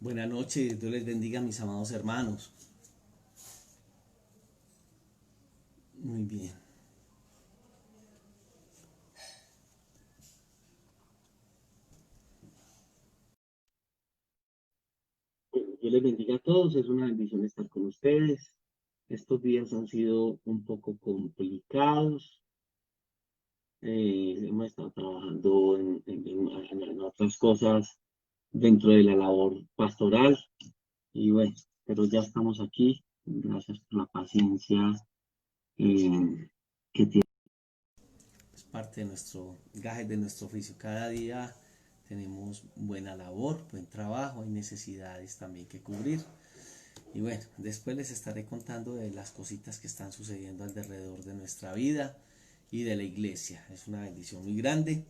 Buenas noches, Dios les bendiga, mis amados hermanos. Muy bien. Bueno, Dios les bendiga a todos, es una bendición estar con ustedes. Estos días han sido un poco complicados. Hemos estado trabajando en otras cosas dentro de la labor pastoral y bueno, pero ya estamos aquí. Gracias por la paciencia eh, que tienen. Es parte de nuestro gaje, de nuestro oficio. Cada día tenemos buena labor, buen trabajo, hay necesidades también que cubrir. Y bueno, después les estaré contando de las cositas que están sucediendo alrededor de nuestra vida y de la iglesia. Es una bendición muy grande.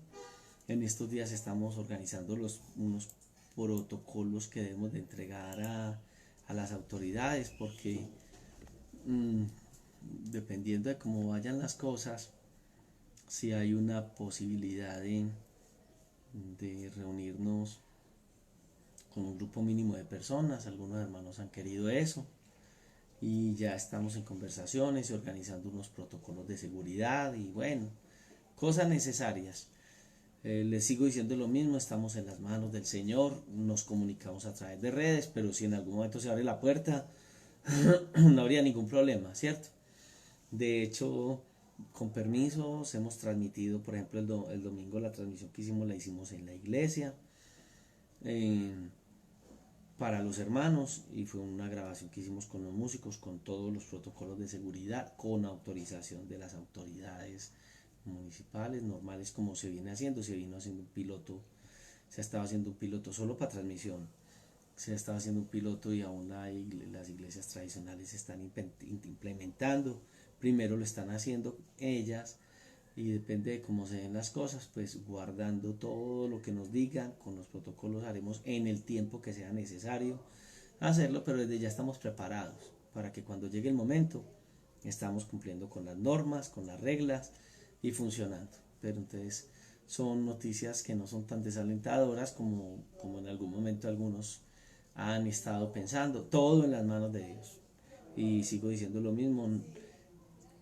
En estos días estamos organizando unos protocolos que debemos de entregar a las autoridades porque mm, dependiendo de cómo vayan las cosas, si hay una posibilidad de reunirnos con un grupo mínimo de personas. Algunos hermanos han querido eso y ya estamos en conversaciones y organizando unos protocolos de seguridad y bueno, cosas necesarias. Les sigo diciendo lo mismo, estamos en las manos del Señor, nos comunicamos a través de redes, pero si en algún momento se abre la puerta, no habría ningún problema, ¿cierto? De hecho, con permisos, hemos transmitido, por ejemplo, el domingo la transmisión que hicimos la hicimos en la iglesia eh, para los hermanos y fue una grabación que hicimos con los músicos, con todos los protocolos de seguridad, con autorización de las autoridades municipales, normales como se viene haciendo. Se vino haciendo un piloto, se estaba haciendo un piloto solo para transmisión, se estaba haciendo un piloto y aún las iglesias tradicionales se están implementando. Primero lo están haciendo ellas y depende de cómo se den las cosas, pues guardando todo lo que nos digan, con los protocolos haremos en el tiempo que sea necesario hacerlo, pero desde ya estamos preparados para que cuando llegue el momento estamos cumpliendo con las normas, con las reglas y funcionando. Pero entonces son noticias que no son tan desalentadoras como en algún momento algunos han estado pensando, todo en las manos de Dios. Y sigo diciendo lo mismo,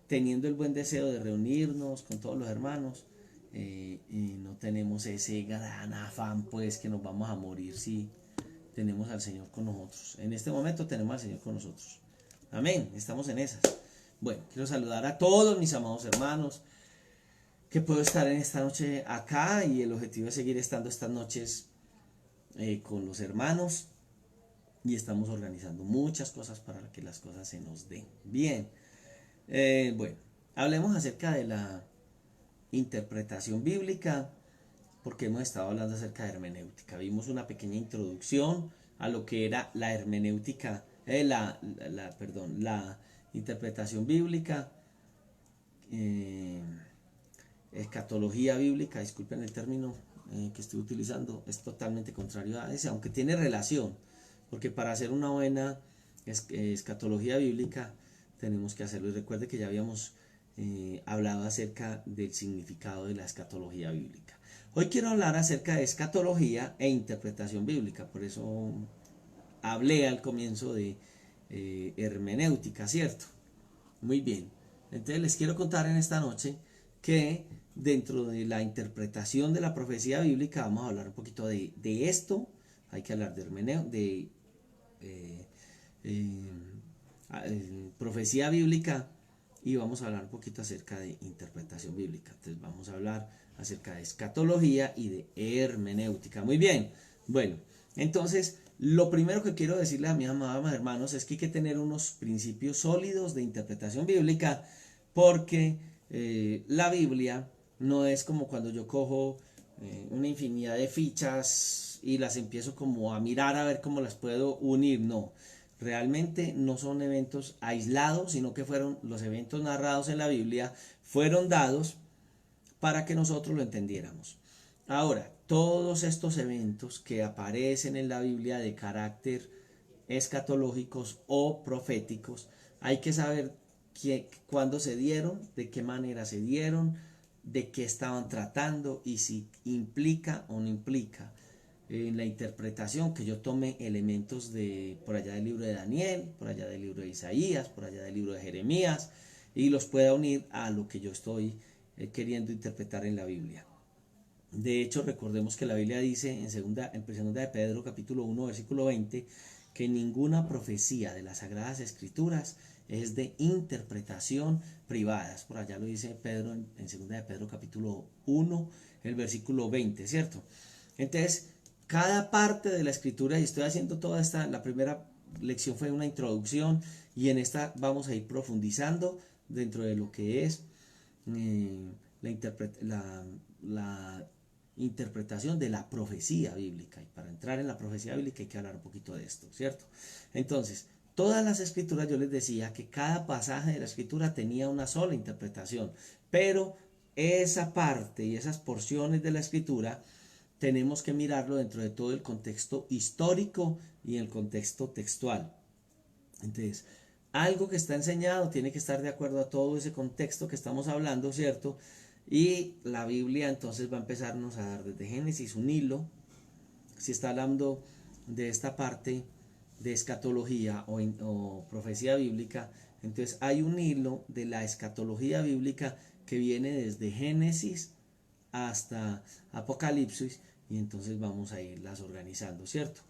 teniendo el buen deseo de reunirnos con todos los hermanos, y no tenemos ese gran afán pues que nos vamos a morir si tenemos al Señor con nosotros. En este momento tenemos al Señor con nosotros. Amén, estamos en esas. Bueno, quiero saludar a todos mis amados hermanos, que puedo estar en esta noche acá y el objetivo es seguir estando estas noches con los hermanos y estamos organizando muchas cosas para que las cosas se nos den bien. Bueno, hablemos acerca de la interpretación bíblica, porque hemos estado hablando acerca de hermenéutica. Vimos una pequeña introducción a lo que era la hermenéutica, la interpretación bíblica, eh, escatología bíblica, disculpen el término que estoy utilizando, es totalmente contrario a ese, aunque tiene relación, porque para hacer una buena escatología bíblica tenemos que hacerlo. Y recuerde que ya habíamos hablado acerca del significado de la escatología bíblica. Hoy quiero hablar acerca de escatología e interpretación bíblica, por eso hablé al comienzo de hermenéutica, ¿cierto? Muy bien. Entonces les quiero contar en esta noche que dentro de la interpretación de la profecía bíblica vamos a hablar un poquito de esto. Hay que hablar de hermeneo, de eh, eh, profecía bíblica y vamos a hablar un poquito acerca de interpretación bíblica. Entonces vamos a hablar acerca de escatología y de hermenéutica. Muy bien. Bueno, entonces lo primero que quiero decirles a mis amados hermanos es que hay que tener unos principios sólidos de interpretación bíblica porque la Biblia no es como cuando yo cojo una infinidad de fichas y las empiezo como a mirar a ver cómo las puedo unir. No, realmente no son eventos aislados, sino que fueron los eventos narrados en la Biblia, fueron dados para que nosotros lo entendiéramos. Ahora, todos estos eventos que aparecen en la Biblia de carácter escatológicos o proféticos, hay que saber cuándo se dieron, de qué manera se dieron, de qué estaban tratando y si implica o no implica en la interpretación, que yo tome elementos de por allá del libro de Daniel, por allá del libro de Isaías, por allá del libro de Jeremías, y los pueda unir a lo que yo estoy queriendo interpretar en la Biblia. De hecho, recordemos que la Biblia dice en segunda de Pedro capítulo 1 versículo 20 que ninguna profecía de las Sagradas Escrituras es de interpretación privadas. Por allá lo dice Pedro en segunda de Pedro capítulo 1, el versículo 20, ¿cierto? Entonces, cada parte de la Escritura, y estoy haciendo toda esta, la primera lección fue una introducción, y en esta vamos a ir profundizando dentro de lo que es la interpretación de la profecía bíblica. Y para entrar en la profecía bíblica hay que hablar un poquito de esto, ¿cierto? Entonces, todas las escrituras, yo les decía que cada pasaje de la escritura tenía una sola interpretación, pero esa parte y esas porciones de la escritura tenemos que mirarlo dentro de todo el contexto histórico y el contexto textual. Entonces, algo que está enseñado tiene que estar de acuerdo a todo ese contexto que estamos hablando, ¿cierto? Y la Biblia entonces va a empezarnos a dar desde Génesis un hilo. Si está hablando de esta parte de escatología o profecía bíblica, entonces hay un hilo de la escatología bíblica que viene desde Génesis hasta Apocalipsis, y entonces vamos a irlas organizando, ¿cierto?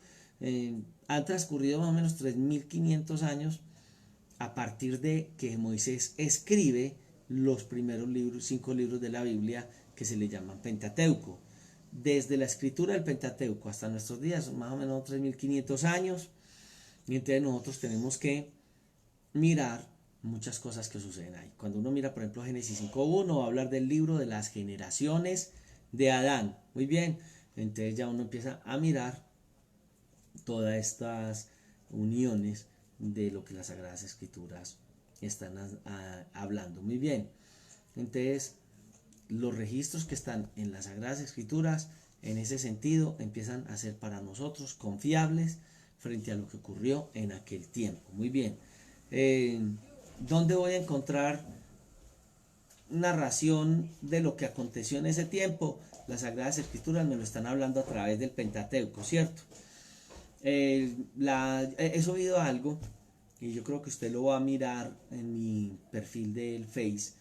Han transcurrido más o menos 3500 años a partir de que Moisés escribe los primeros libros, 5 libros de la Biblia que se le llaman Pentateuco. Desde la escritura del Pentateuco hasta nuestros días son más o menos 3500 años, y entonces nosotros tenemos que mirar muchas cosas que suceden ahí. Cuando uno mira, por ejemplo, Génesis 5.1, va a hablar del libro de las generaciones de Adán. Muy bien, entonces ya uno empieza a mirar todas estas uniones de lo que las Sagradas Escrituras están hablando. Muy bien, entonces los registros que están en las Sagradas Escrituras en ese sentido empiezan a ser para nosotros confiables frente a lo que ocurrió en aquel tiempo. Muy bien, ¿dónde voy a encontrar narración de lo que aconteció en ese tiempo? Las Sagradas Escrituras me lo están hablando a través del Pentateuco, ¿cierto? He subido algo, y yo creo que usted lo va a mirar en mi perfil del Face,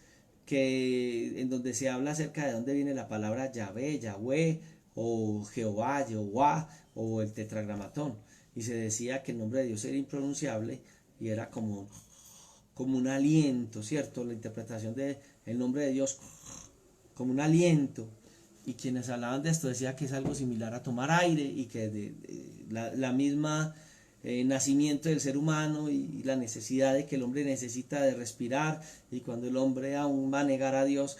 en donde se habla acerca de dónde viene la palabra Yahvé, Yahweh, o Jehová, Jehová, o el tetragramatón. Y se decía que el nombre de Dios era impronunciable y era como un aliento, ¿cierto? La interpretación del nombre de Dios como un aliento. Y quienes hablaban de esto decían que es algo similar a tomar aire, y que la misma nacimiento del ser humano y la necesidad de que el hombre necesita de respirar, y cuando el hombre aún va a negar a Dios,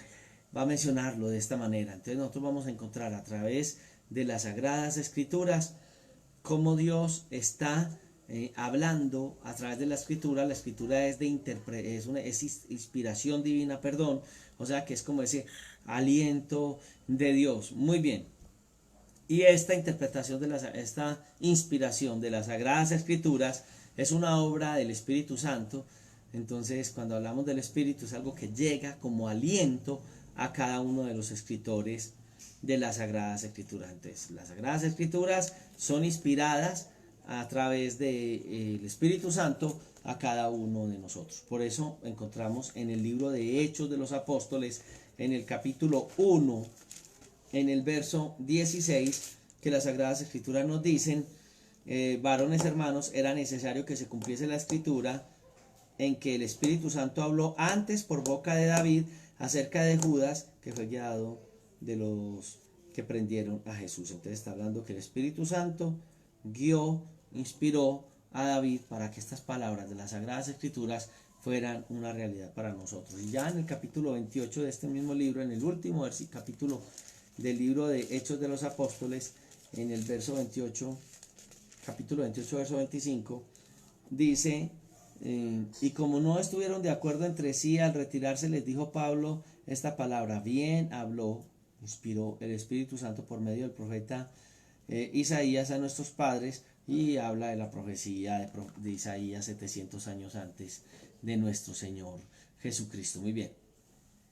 va a mencionarlo de esta manera. Entonces nosotros vamos a encontrar a través de las Sagradas Escrituras cómo Dios está hablando a través de la escritura. La escritura es es inspiración divina, perdón, o sea que es como ese aliento de Dios. Muy bien. Y esta interpretación esta inspiración de las Sagradas Escrituras es una obra del Espíritu Santo. Entonces, cuando hablamos del Espíritu, es algo que llega como aliento a cada uno de los escritores de las Sagradas Escrituras. Entonces, las Sagradas Escrituras son inspiradas a través del Espíritu Santo a cada uno de nosotros. Por eso encontramos en el libro de Hechos de los Apóstoles, en el capítulo 1, en el verso 16, que las Sagradas Escrituras nos dicen: varones hermanos, era necesario que se cumpliese la escritura en que el Espíritu Santo habló antes por boca de David acerca de Judas, que fue guiado de los que prendieron a Jesús. Entonces está hablando que el Espíritu Santo guió, inspiró a David para que estas palabras de las Sagradas Escrituras fueran una realidad para nosotros. Y ya en el capítulo 28 de este mismo libro, en el último capítulo del libro de Hechos de los Apóstoles, en el verso 28, capítulo 28, verso 25, dice: y como no estuvieron de acuerdo entre sí, al retirarse les dijo Pablo esta palabra: bien habló, inspiró el Espíritu Santo por medio del profeta Isaías a nuestros padres, y habla de la profecía de Isaías 700 años antes de nuestro Señor Jesucristo. Muy bien.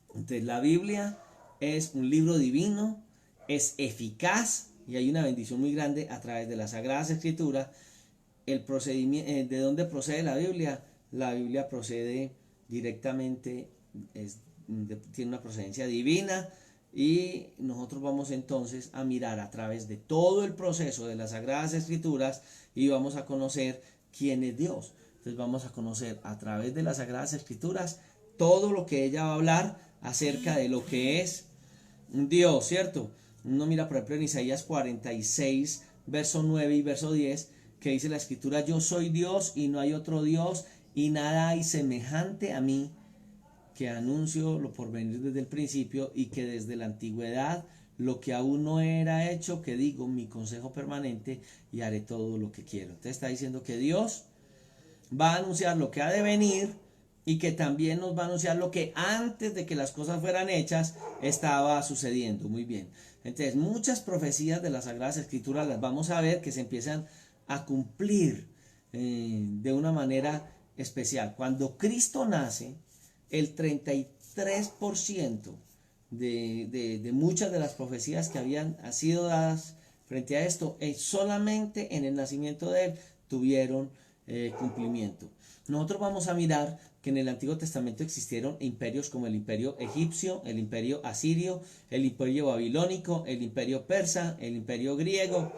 Entonces la Biblia es un libro divino, es eficaz, y hay una bendición muy grande a través de las Sagradas Escrituras. El procedimiento, ¿de dónde procede la Biblia? La Biblia procede directamente, tiene una procedencia divina, y nosotros vamos entonces a mirar a través de todo el proceso de las Sagradas Escrituras y vamos a conocer quién es Dios. Entonces vamos a conocer a través de las Sagradas Escrituras todo lo que ella va a hablar acerca de lo que es Dios, ¿cierto? Uno mira por ejemplo en Isaías 46, verso 9 y verso 10, que dice la Escritura: yo soy Dios y no hay otro Dios, y nada hay semejante a mí, que anuncio lo por venir desde el principio, y que desde la antigüedad lo que aún no era hecho, que digo mi consejo permanente, y haré todo lo que quiero. Entonces está diciendo que Dios va a anunciar lo que ha de venir, y que también nos va a anunciar lo que antes de que las cosas fueran hechas estaba sucediendo. Muy bien. Entonces muchas profecías de las Sagradas Escrituras las vamos a ver que se empiezan a cumplir de una manera especial. Cuando Cristo nace, el 33% de muchas de las profecías que habían sido dadas frente a esto, solamente en el nacimiento de él tuvieron cumplimiento. Nosotros vamos a mirar que en el Antiguo Testamento existieron imperios como el imperio egipcio, el imperio asirio, el imperio babilónico, el imperio persa, el imperio griego,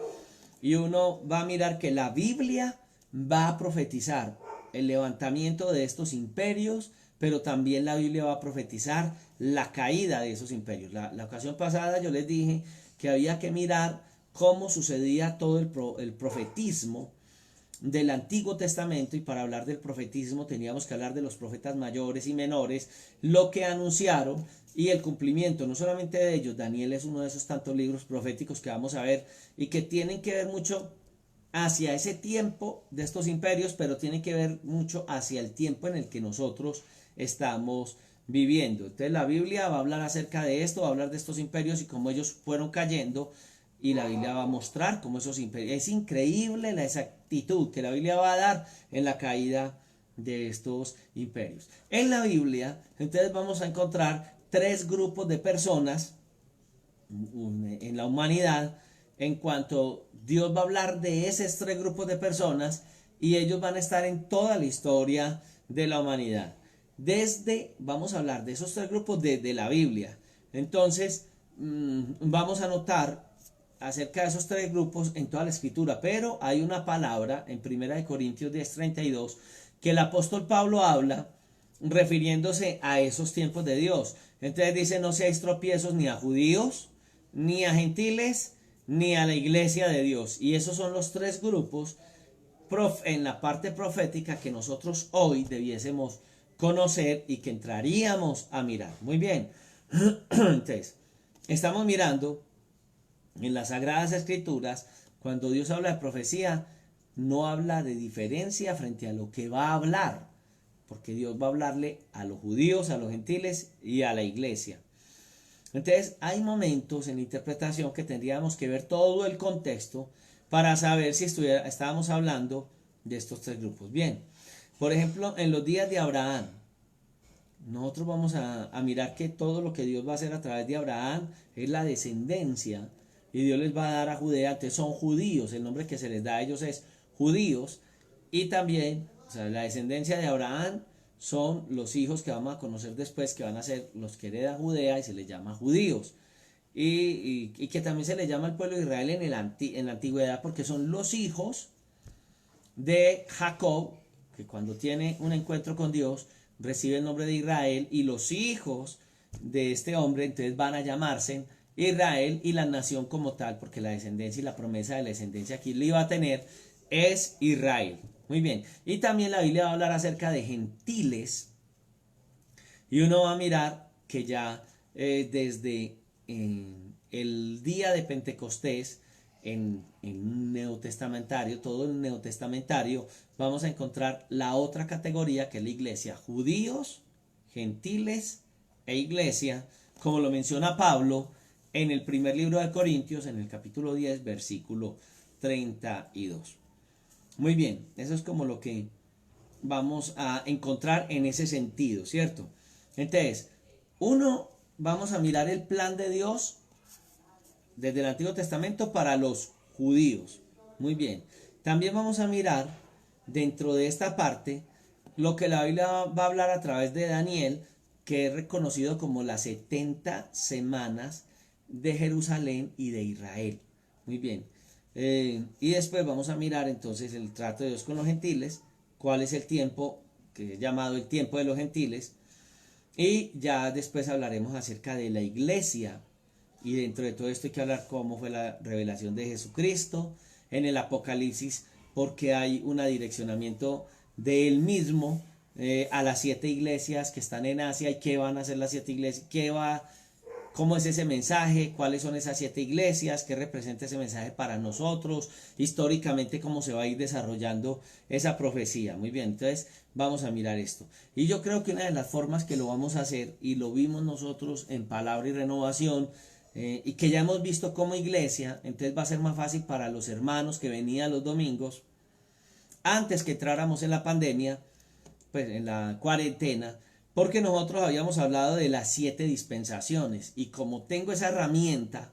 y uno va a mirar que la Biblia va a profetizar el levantamiento de estos imperios, pero también la Biblia va a profetizar la caída de esos imperios. La ocasión pasada yo les dije que había que mirar cómo sucedía todo el profetismo del Antiguo Testamento, y para hablar del profetismo teníamos que hablar de los profetas mayores y menores, lo que anunciaron y el cumplimiento, no solamente de ellos. Daniel es uno de esos tantos libros proféticos que vamos a ver y que tienen que ver mucho hacia ese tiempo de estos imperios, pero tienen que ver mucho hacia el tiempo en el que nosotros estamos viviendo. Entonces la Biblia va a hablar acerca de esto, va a hablar de estos imperios y cómo ellos fueron cayendo, y la Biblia va a mostrar cómo esos imperios, es increíble la exactitud que la Biblia va a dar en la caída de estos imperios. En la Biblia entonces vamos a encontrar tres grupos de personas en la humanidad, en cuanto Dios va a hablar de esos tres grupos de personas, y ellos van a estar en toda la historia de la humanidad. Vamos a hablar de esos tres grupos desde la Biblia. Entonces vamos a notar acerca de esos tres grupos en toda la escritura, pero hay una palabra en 1 Corintios 10:32 que el apóstol Pablo habla refiriéndose a esos tiempos de Dios. Entonces dice: no seáis tropiezos ni a judíos, ni a gentiles, ni a la iglesia de Dios. Y esos son los tres grupos en la parte profética que nosotros hoy debiésemos conocer y que entraríamos a mirar. Muy bien. Entonces, estamos mirando en las Sagradas Escrituras, cuando Dios habla de profecía, no habla de diferencia frente a lo que va a hablar, porque Dios va a hablarle a los judíos, a los gentiles y a la iglesia. Entonces hay momentos en la interpretación que tendríamos que ver todo el contexto para saber si estábamos hablando de estos tres grupos. Bien, por ejemplo, en los días de Abraham, nosotros vamos a mirar que todo lo que Dios va a hacer a través de Abraham es la descendencia, y Dios les va a dar a Judea. Entonces son judíos, el nombre que se les da a ellos es judíos, y también, o sea, la descendencia de Abraham son los hijos que vamos a conocer después, que van a ser los que heredan Judea, y se les llama judíos, y que también se les llama el pueblo de Israel en la antigüedad, porque son los hijos de Jacob, que cuando tiene un encuentro con Dios recibe el nombre de Israel, y los hijos de este hombre entonces van a llamarse Israel, y la nación como tal, porque la descendencia y la promesa de la descendencia que él iba a tener es Israel. Muy bien, y también la Biblia va a hablar acerca de gentiles, y uno va a mirar que ya desde el día de Pentecostés, en neotestamentario, todo el neotestamentario, vamos a encontrar la otra categoría que es la iglesia: judíos, gentiles e iglesia, como lo menciona Pablo en el primer libro de Corintios, en el capítulo 10, versículo 32. Muy bien, eso es como lo que vamos a encontrar en ese sentido, ¿cierto? Entonces, vamos a mirar el plan de Dios desde el Antiguo Testamento para los judíos. Muy bien. También vamos a mirar dentro de esta parte lo que la Biblia va a hablar a través de Daniel, que es reconocido como las 70 semanas de Jerusalén y de Israel. Muy bien. Y después vamos a mirar entonces el trato de Dios con los gentiles, cuál es el tiempo que es llamado el tiempo de los gentiles, y ya después hablaremos acerca de la iglesia. Y dentro de todo esto hay que hablar cómo fue la revelación de Jesucristo en el Apocalipsis, porque hay un direccionamiento de él mismo a las 7 iglesias que están en Asia, y qué van a hacer las 7 iglesias, cómo es ese mensaje, cuáles son esas 7 iglesias, qué representa ese mensaje para nosotros, históricamente cómo se va a ir desarrollando esa profecía. Muy bien, entonces vamos a mirar esto. Y yo creo que una de las formas que lo vamos a hacer, y lo vimos nosotros en Palabra y Renovación, y que ya hemos visto como iglesia, entonces va a ser más fácil para los hermanos que venían los domingos, antes que entráramos en la pandemia, pues en la cuarentena, porque nosotros habíamos hablado de las 7 dispensaciones, y como tengo esa herramienta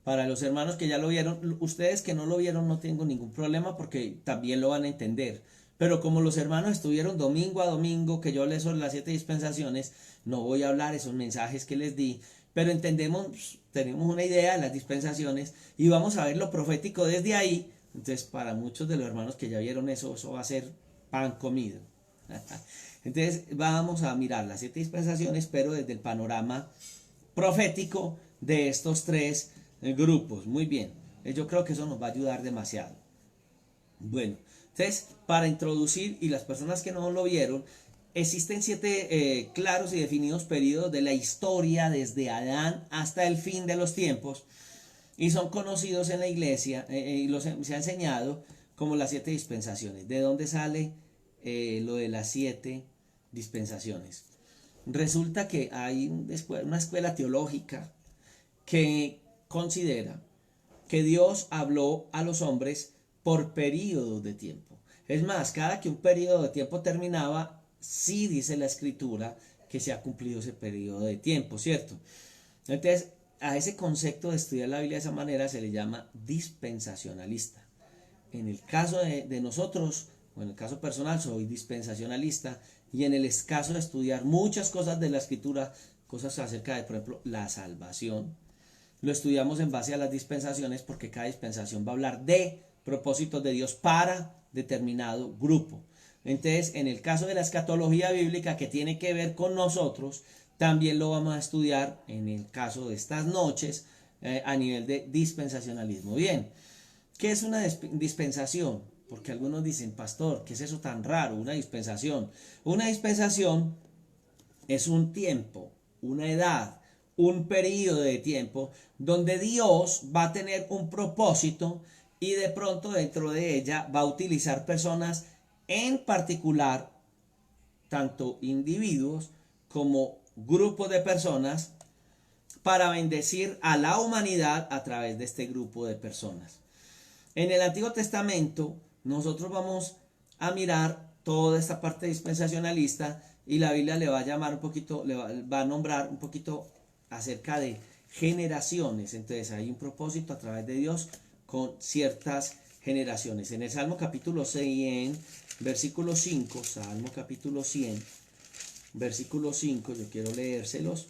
para los hermanos que ya lo vieron, ustedes que no lo vieron no tengo ningún problema porque también lo van a entender, pero como los hermanos estuvieron domingo a domingo que yo les sobre las 7 dispensaciones, no voy a hablar esos mensajes que les di, pero entendemos, tenemos una idea de las dispensaciones y vamos a ver lo profético desde ahí. Entonces para muchos de los hermanos que ya vieron eso va a ser pan comido. Entonces vamos a mirar las 7 dispensaciones, pero desde el panorama profético de estos 3 grupos. Muy bien, yo creo que eso nos va a ayudar demasiado. Bueno, entonces para introducir, y las personas que no lo vieron, existen 7 claros y definidos periodos de la historia desde Adán hasta el fin de los tiempos, y son conocidos en la iglesia y se ha enseñado como las 7 dispensaciones. ¿De dónde sale lo de las 7 dispensaciones? Resulta que hay una escuela teológica que considera que Dios habló a los hombres por periodos de tiempo. Es más, cada que un periodo de tiempo terminaba, sí dice la escritura que se ha cumplido ese periodo de tiempo, ¿cierto? Entonces, a ese concepto de estudiar la Biblia de esa manera se le llama dispensacionalista. En el caso de nosotros, o en el caso personal, soy dispensacionalista, y en el caso de estudiar muchas cosas de la escritura, cosas acerca de, por ejemplo, la salvación, lo estudiamos en base a las dispensaciones, porque cada dispensación va a hablar de propósitos de Dios para determinado grupo. Entonces, en el caso de la escatología bíblica, que tiene que ver con nosotros, también lo vamos a estudiar en el caso de estas noches a nivel de dispensacionalismo. Bien, ¿qué es una dispensación? Porque algunos dicen, pastor, ¿qué es eso tan raro? Una dispensación. Una dispensación es un tiempo, una edad, un periodo de tiempo donde Dios va a tener un propósito, y de pronto dentro de ella va a utilizar personas en particular, tanto individuos como grupos de personas, para bendecir a la humanidad a través de este grupo de personas. En el Antiguo Testamento nosotros vamos a mirar toda esta parte dispensacionalista, y la Biblia le va a llamar un poquito, va a nombrar un poquito acerca de generaciones. Entonces hay un propósito a través de Dios con ciertas generaciones. En el Salmo capítulo 100, versículo 5, Salmo capítulo 100, versículo 5, yo quiero leérselos,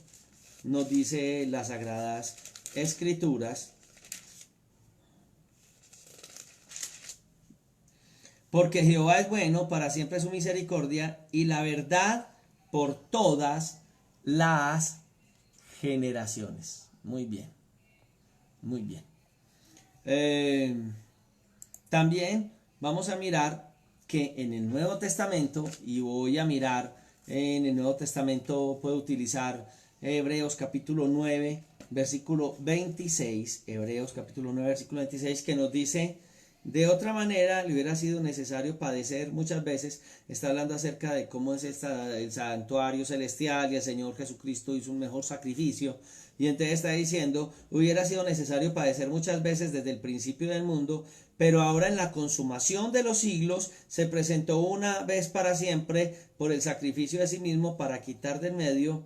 nos dice las Sagradas Escrituras: porque Jehová es bueno, para siempre su misericordia, y la verdad por todas las generaciones. Muy bien, muy bien. También vamos a mirar que en el Nuevo Testamento, y voy a mirar en el Nuevo Testamento, puedo utilizar Hebreos capítulo 9, versículo 26, Hebreos capítulo 9, versículo 26, que nos dice: de otra manera le hubiera sido necesario padecer muchas veces. Está hablando acerca de cómo es el santuario celestial, y el Señor Jesucristo hizo un mejor sacrificio, y entonces está diciendo: hubiera sido necesario padecer muchas veces desde el principio del mundo, pero ahora en la consumación de los siglos se presentó una vez para siempre por el sacrificio de sí mismo para quitar del medio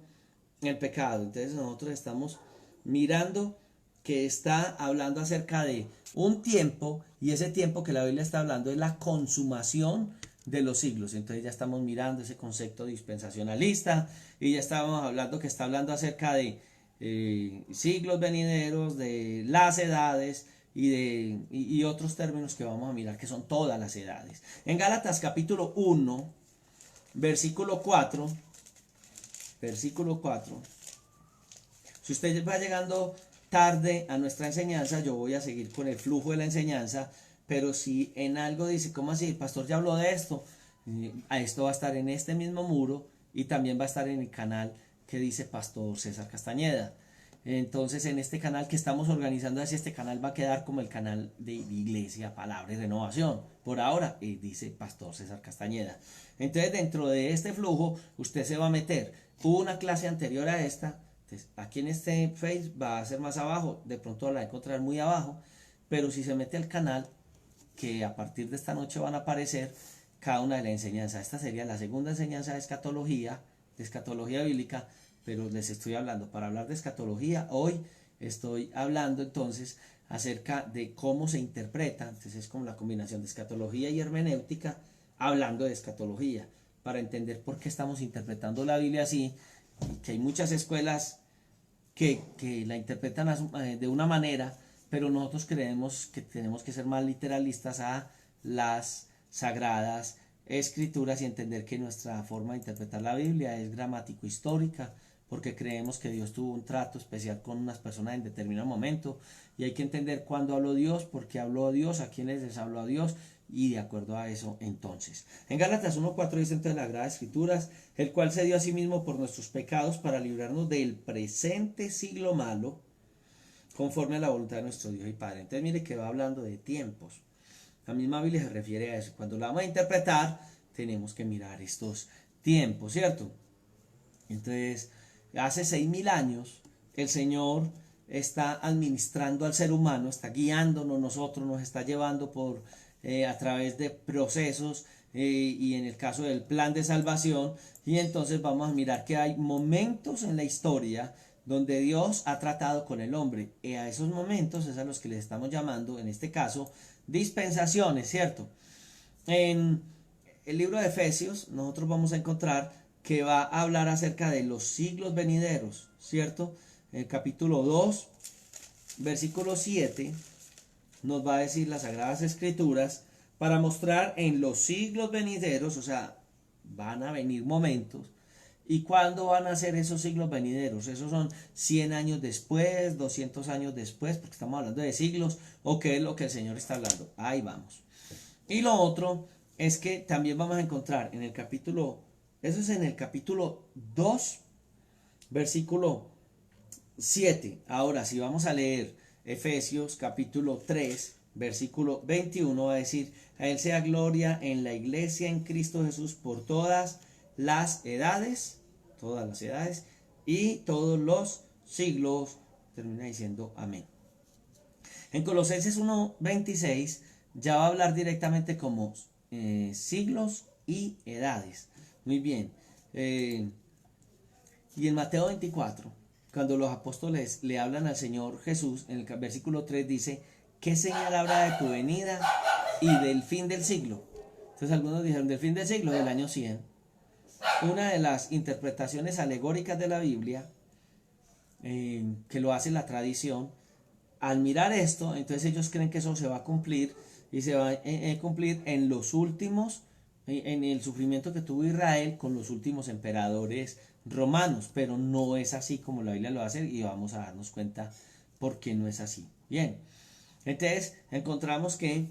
el pecado. Entonces nosotros estamos mirando que está hablando acerca de un tiempo, y ese tiempo que la Biblia está hablando es la consumación de los siglos. Entonces ya estamos mirando ese concepto dispensacionalista y ya estábamos hablando que está hablando acerca de siglos venideros, de las edades y otros términos que vamos a mirar que son todas las edades. En Gálatas capítulo 1, versículo 4, si usted va llegando tarde a nuestra enseñanza, yo voy a seguir con el flujo de la enseñanza, pero si en algo dice, ¿cómo así? El pastor ya habló de esto, a esto va a estar en este mismo muro y también va a estar en el canal que dice Pastor César Castañeda. Entonces en este canal que estamos organizando así, este canal va a quedar como el canal de Iglesia, Palabra y Renovación. Por ahora, dice Pastor César Castañeda. Entonces dentro de este flujo usted se va a meter. Hubo una clase anterior a esta. Entonces, aquí en este Face va a ser más abajo. De pronto la va a encontrar muy abajo. Pero si se mete al canal, que a partir de esta noche van a aparecer cada una de las enseñanzas. Esta sería la segunda enseñanza de escatología bíblica, pero les estoy hablando, para hablar de escatología, hoy estoy hablando entonces acerca de cómo se interpreta, entonces es como la combinación de escatología y hermenéutica, hablando de escatología, para entender por qué estamos interpretando la Biblia así, y que hay muchas escuelas que la interpretan de una manera, pero nosotros creemos que tenemos que ser más literalistas a las sagradas escrituras y entender que nuestra forma de interpretar la Biblia es gramático-histórica, porque creemos que Dios tuvo un trato especial con unas personas en determinado momento y hay que entender cuándo habló Dios, por qué habló Dios, a quiénes les habló a Dios y de acuerdo a eso entonces. En Gálatas 1:4 dice entonces las Sagradas Escrituras, el cual se dio a sí mismo por nuestros pecados para librarnos del presente siglo malo, conforme a la voluntad de nuestro Dios y Padre. Entonces mire que va hablando de tiempos. La misma Biblia se refiere a eso. Cuando la vamos a interpretar, tenemos que mirar estos tiempos, ¿cierto? Entonces, hace 6.000 años, el Señor está administrando al ser humano, está guiándonos nosotros, nos está llevando por a través de procesos y en el caso del plan de salvación. Y entonces vamos a mirar que hay momentos en la historia donde Dios ha tratado con el hombre. Y a esos momentos es a los que les estamos llamando, en este caso, dispensaciones, ¿cierto? En el libro de Efesios nosotros vamos a encontrar que va a hablar acerca de los siglos venideros, ¿cierto? En el capítulo 2, versículo 7, nos va a decir las Sagradas Escrituras, para mostrar en los siglos venideros, o sea, van a venir momentos. ¿Y cuándo van a ser esos siglos venideros? Esos son 100 años después, 200 años después, porque estamos hablando de siglos, o qué es lo que el Señor está hablando. Ahí vamos. Y lo otro es que también vamos a encontrar en el capítulo, eso es en el capítulo 2, versículo 7. Ahora, si vamos a leer Efesios capítulo 3, versículo 21, va a decir, a Él sea gloria en la iglesia en Cristo Jesús por todas las edades, y todos los siglos, termina diciendo amén. En Colosenses 1:26 ya va a hablar directamente como siglos y edades. Muy bien. Y en Mateo 24, cuando los apóstoles le hablan al Señor Jesús, en el versículo 3 dice, ¿qué señal habrá de tu venida y del fin del siglo? Entonces algunos dijeron, del fin del siglo, del año 100. Una de las interpretaciones alegóricas de la Biblia, que lo hace la tradición, al mirar esto, entonces ellos creen que eso se va a cumplir y se va a cumplir en los últimos, en el sufrimiento que tuvo Israel con los últimos emperadores romanos, pero no es así como la Biblia lo hace y vamos a darnos cuenta por qué no es así. Bien, entonces encontramos que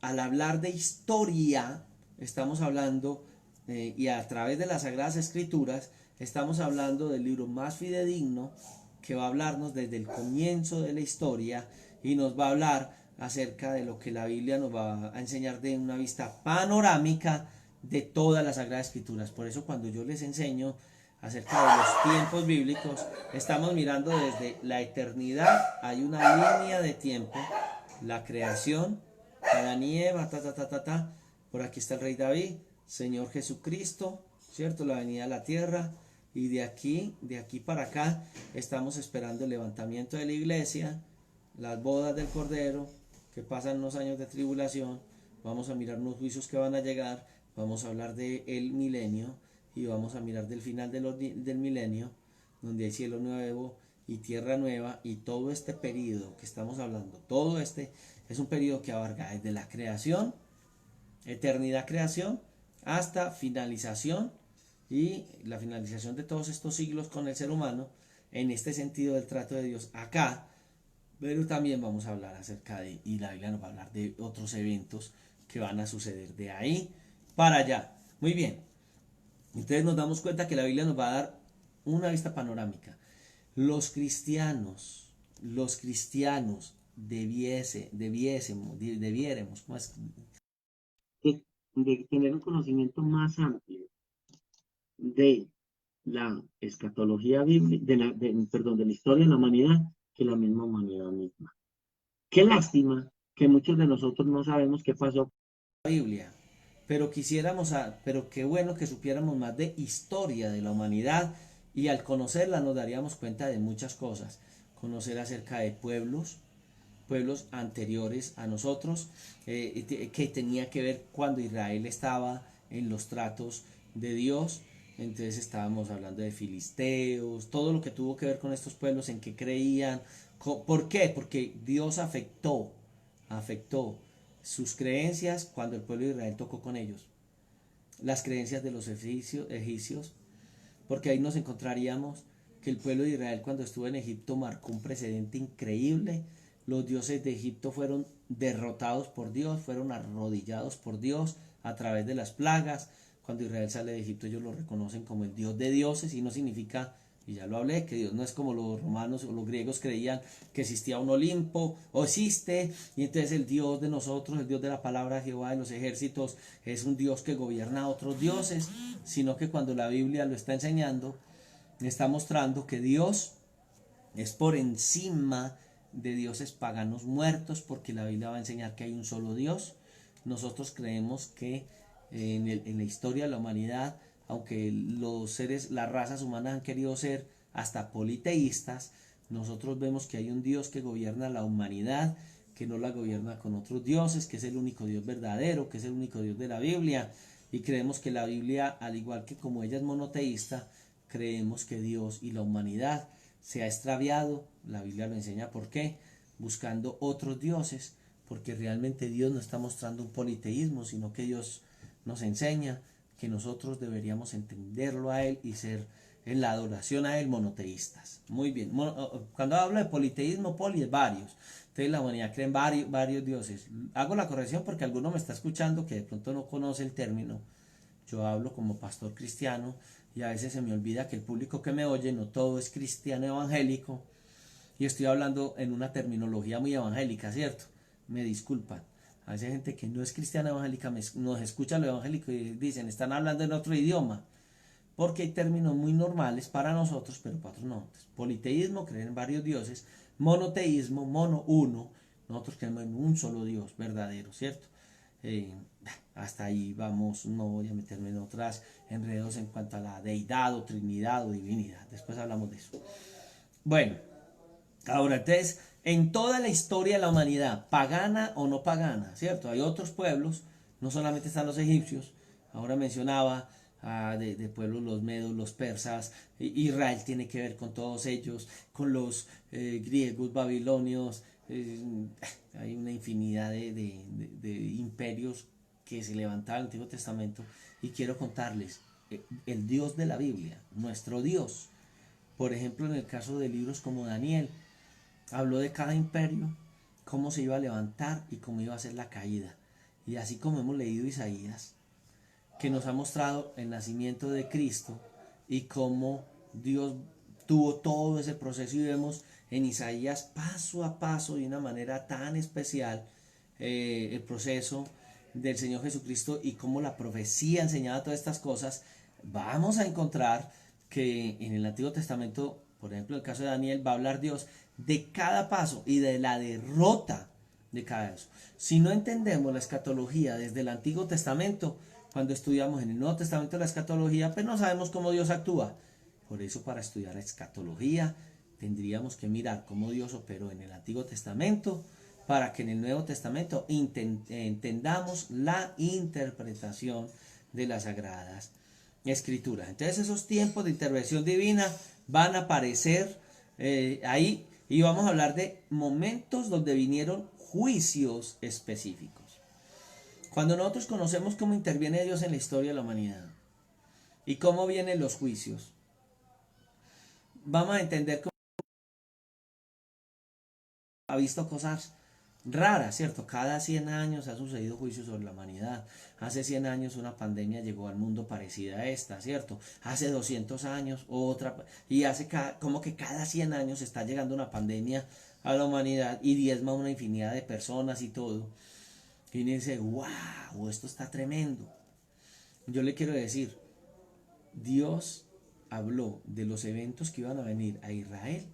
al hablar de historia estamos hablando y a través de las Sagradas Escrituras estamos hablando del libro más fidedigno que va a hablarnos desde el comienzo de la historia y nos va a hablar acerca de lo que la Biblia nos va a enseñar de una vista panorámica de todas las Sagradas Escrituras. Por eso cuando yo les enseño acerca de los tiempos bíblicos, estamos mirando desde la eternidad, hay una línea de tiempo, la creación, Adán y Eva, por aquí está el rey David, Señor Jesucristo, ¿cierto? La venida a la tierra, y de aquí para acá estamos esperando el levantamiento de la iglesia, las bodas del Cordero, que pasan unos años de tribulación, vamos a mirar unos juicios que van a llegar, vamos a hablar del milenio y vamos a mirar del final del milenio, donde hay cielo nuevo y tierra nueva, y todo este periodo que estamos hablando, todo este es un periodo que abarca desde la creación, eternidad creación, hasta finalización y la finalización de todos estos siglos con el ser humano, en este sentido del trato de Dios acá. Pero también vamos a hablar acerca de, y la Biblia nos va a hablar de otros eventos que van a suceder de ahí para allá. Muy bien, entonces nos damos cuenta que la Biblia nos va a dar una vista panorámica. Los cristianos debiéramos, más, De, de tener un conocimiento más amplio de la escatología bíblica, perdón, de la historia de la humanidad, que la misma humanidad misma. Qué lástima que muchos de nosotros no sabemos qué pasó. la Biblia, pero pero qué bueno que supiéramos más de historia de la humanidad, y al conocerla nos daríamos cuenta de muchas cosas, conocer acerca de pueblos anteriores a nosotros, que tenía que ver cuando Israel estaba en los tratos de Dios. Entonces estábamos hablando de filisteos, todo lo que tuvo que ver con estos pueblos, en que creían. ¿Por qué? Porque Dios afectó sus creencias cuando el pueblo de Israel tocó con ellos. Las creencias de los egipcios, porque ahí nos encontraríamos que el pueblo de Israel, cuando estuvo en Egipto, marcó un precedente increíble. Los dioses de Egipto fueron derrotados por Dios, fueron arrodillados por Dios a través de las plagas. Cuando Israel sale de Egipto, ellos lo reconocen como el Dios de dioses, y no significa, y ya lo hablé, que Dios no es como los romanos o los griegos creían que existía un Olimpo, o existe, y entonces el Dios de nosotros, el Dios de la palabra Jehová de los ejércitos, es un Dios que gobierna a otros dioses, sino que cuando la Biblia lo está enseñando, está mostrando que Dios es por encima de dioses paganos muertos, porque la Biblia va a enseñar que hay un solo Dios. Nosotros creemos que en la historia de la humanidad, aunque las razas humanas han querido ser hasta politeístas, nosotros vemos que hay un Dios que gobierna la humanidad, que no la gobierna con otros dioses, que es el único Dios verdadero, que es el único Dios de la Biblia, y creemos que la Biblia, al igual que como ella es monoteísta, creemos que Dios y la humanidad se ha extraviado. La Biblia lo enseña. ¿Por qué? Buscando otros dioses, porque realmente Dios no está mostrando un politeísmo, sino que Dios nos enseña que nosotros deberíamos entenderlo a Él y ser en la adoración a Él monoteístas. Muy bien. Cuando hablo de politeísmo, poli es varios. Entonces la humanidad cree en varios dioses. Hago la corrección porque alguno me está escuchando que de pronto no conoce el término. Yo hablo como pastor cristiano, y a veces se me olvida que el público que me oye no todo es cristiano evangélico, y estoy hablando en una terminología muy evangélica, ¿cierto? Me disculpan. A veces hay gente que no es cristiana evangélica nos escucha lo evangélico y dicen, están hablando en otro idioma, porque hay términos muy normales para nosotros, pero para otros no. Entonces, politeísmo, creer en varios dioses; monoteísmo, uno, nosotros creemos en un solo Dios verdadero, ¿cierto? Eh, Hasta ahí vamos, no voy a meterme en otras enredos en cuanto a la deidad o trinidad o divinidad, después hablamos de eso. Bueno, ahora entonces, en toda la historia de la humanidad, pagana o no pagana, ¿cierto? Hay otros pueblos, no solamente están los egipcios, ahora mencionaba de pueblos, los medos, los persas. Israel tiene que ver con todos ellos, con los griegos, babilonios. Hay una infinidad de imperios que se levantaron en el Antiguo Testamento, y quiero contarles el Dios de la Biblia, nuestro Dios. Por ejemplo, en el caso de libros como Daniel, habló de cada imperio, cómo se iba a levantar y cómo iba a ser la caída. Y así como hemos leído Isaías, que nos ha mostrado el nacimiento de Cristo y cómo Dios tuvo todo ese proceso, y vemos en Isaías paso a paso, de una manera tan especial, el proceso del Señor Jesucristo, y cómo la profecía enseñaba todas estas cosas. Vamos a encontrar que en el Antiguo Testamento, por ejemplo, en el caso de Daniel, va a hablar Dios de cada paso y de la derrota de cada paso. Si no entendemos la escatología desde el Antiguo Testamento, cuando estudiamos en el Nuevo Testamento la escatología, pues no sabemos cómo Dios actúa. Por eso, para estudiar escatología tendríamos que mirar cómo Dios operó en el Antiguo Testamento para que en el Nuevo Testamento entendamos la interpretación de las Sagradas Escrituras. Entonces esos tiempos de intervención divina van a aparecer ahí, y vamos a hablar de momentos donde vinieron juicios específicos. Cuando nosotros conocemos cómo interviene Dios en la historia de la humanidad y cómo vienen los juicios, vamos a entender cómo ha visto cosas raras, ¿cierto? Cada 100 años ha sucedido juicios sobre la humanidad. Hace 100 años una pandemia llegó al mundo parecida a esta, ¿cierto? Hace 200 años otra, y como que cada 100 años está llegando una pandemia a la humanidad y diezma una infinidad de personas y todo. Y uno dice, wow, esto está tremendo. Yo le quiero decir, Dios habló de los eventos que iban a venir a Israel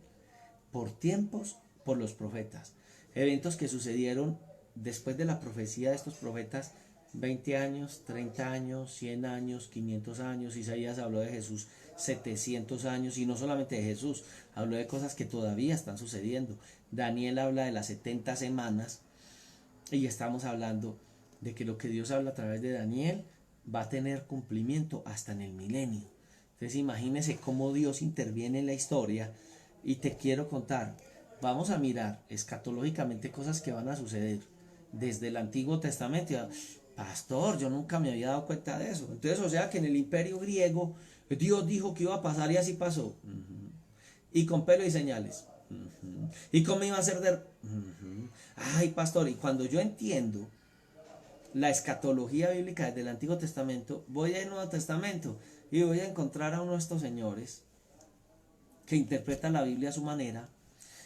por tiempos, por los profetas. Eventos que sucedieron después de la profecía de estos profetas, 20 años, 30 años, 100 años, 500 años. Isaías habló de Jesús 700 años, y no solamente de Jesús, habló de cosas que todavía están sucediendo. Daniel habla de las 70 semanas, y estamos hablando de que lo que Dios habla a través de Daniel va a tener cumplimiento hasta en el milenio. Entonces imagínense cómo Dios interviene en la historia. Y te quiero contar, vamos a mirar escatológicamente cosas que van a suceder desde el Antiguo Testamento. Pastor, yo nunca me había dado cuenta de eso. Entonces, o sea que en el Imperio griego Dios dijo que iba a pasar y así pasó. Y con pelo y señales. ¿Y cómo iba a ser de...? Ay, pastor, y cuando yo entiendo la escatología bíblica desde el Antiguo Testamento, voy al Nuevo Testamento y voy a encontrar a uno de estos señores que interpreta la Biblia a su manera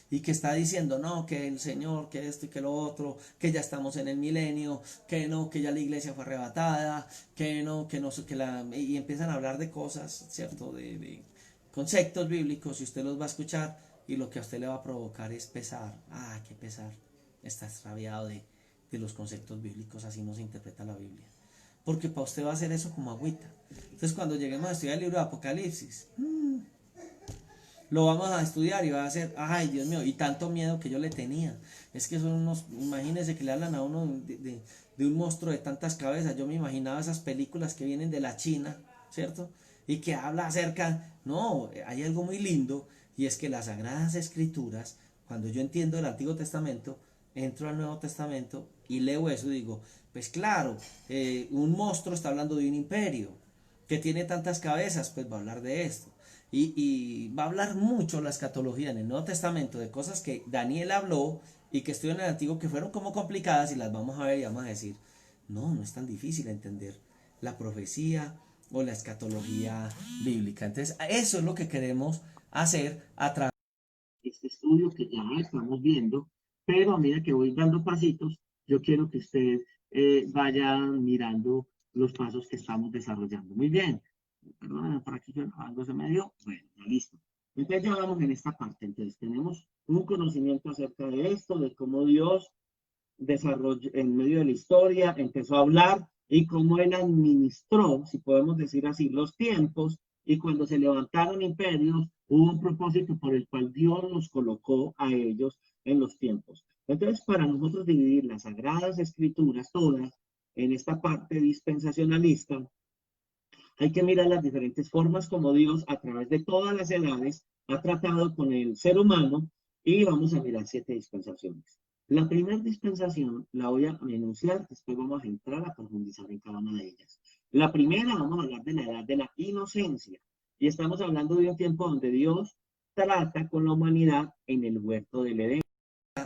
y que está diciendo, no, que el Señor, que esto y que lo otro, que ya estamos en el milenio, que no, que ya la iglesia fue arrebatada, que no, y empiezan a hablar de cosas, ¿cierto? De conceptos bíblicos, y usted los va a escuchar, y lo que a usted le va a provocar es pesar. Qué pesar, está extraviado de los conceptos bíblicos, así no se interpreta la Biblia. Porque para usted va a hacer eso como agüita. Entonces cuando lleguemos a estudiar el libro de Apocalipsis, lo vamos a estudiar y va a ser, ay Dios mío, y tanto miedo que yo le tenía. Es que son unos, imagínense que le hablan a uno de un monstruo de tantas cabezas. Yo me imaginaba esas películas que vienen de la China, ¿cierto? Y que habla acerca, no, hay algo muy lindo, y es que las Sagradas Escrituras, cuando yo entiendo el Antiguo Testamento, entro al Nuevo Testamento y leo eso y digo, pues claro, un monstruo está hablando de un imperio que tiene tantas cabezas, pues va a hablar de esto. Y va a hablar mucho la escatología en el Nuevo Testamento de cosas que Daniel habló y que estudió en el Antiguo, que fueron como complicadas, y las vamos a ver y vamos a decir, no es tan difícil entender la profecía o la escatología bíblica. Entonces eso es lo que queremos hacer a través de este estudio que ya estamos viendo, pero a medida que voy dando pasitos, yo quiero que usted vaya mirando los pasos que estamos desarrollando. Muy bien. Perdón, por aquí algo se me dio. Bueno, ya listo. Entonces ya vamos en esta parte. Entonces tenemos un conocimiento acerca de esto, de cómo Dios desarrolló en medio de la historia, empezó a hablar, y cómo él administró, si podemos decir así, los tiempos, y cuando se levantaron imperios, hubo un propósito por el cual Dios los colocó a ellos en los tiempos. Entonces, para nosotros dividir las Sagradas Escrituras todas en esta parte dispensacionalista, hay que mirar las diferentes formas como Dios a través de todas las edades ha tratado con el ser humano, y vamos a mirar 7 dispensaciones. La primera dispensación la voy a enunciar, después vamos a entrar a profundizar en cada una de ellas. La primera, vamos a hablar de la edad de la inocencia, y estamos hablando de un tiempo donde Dios trata con la humanidad en el huerto del Edén.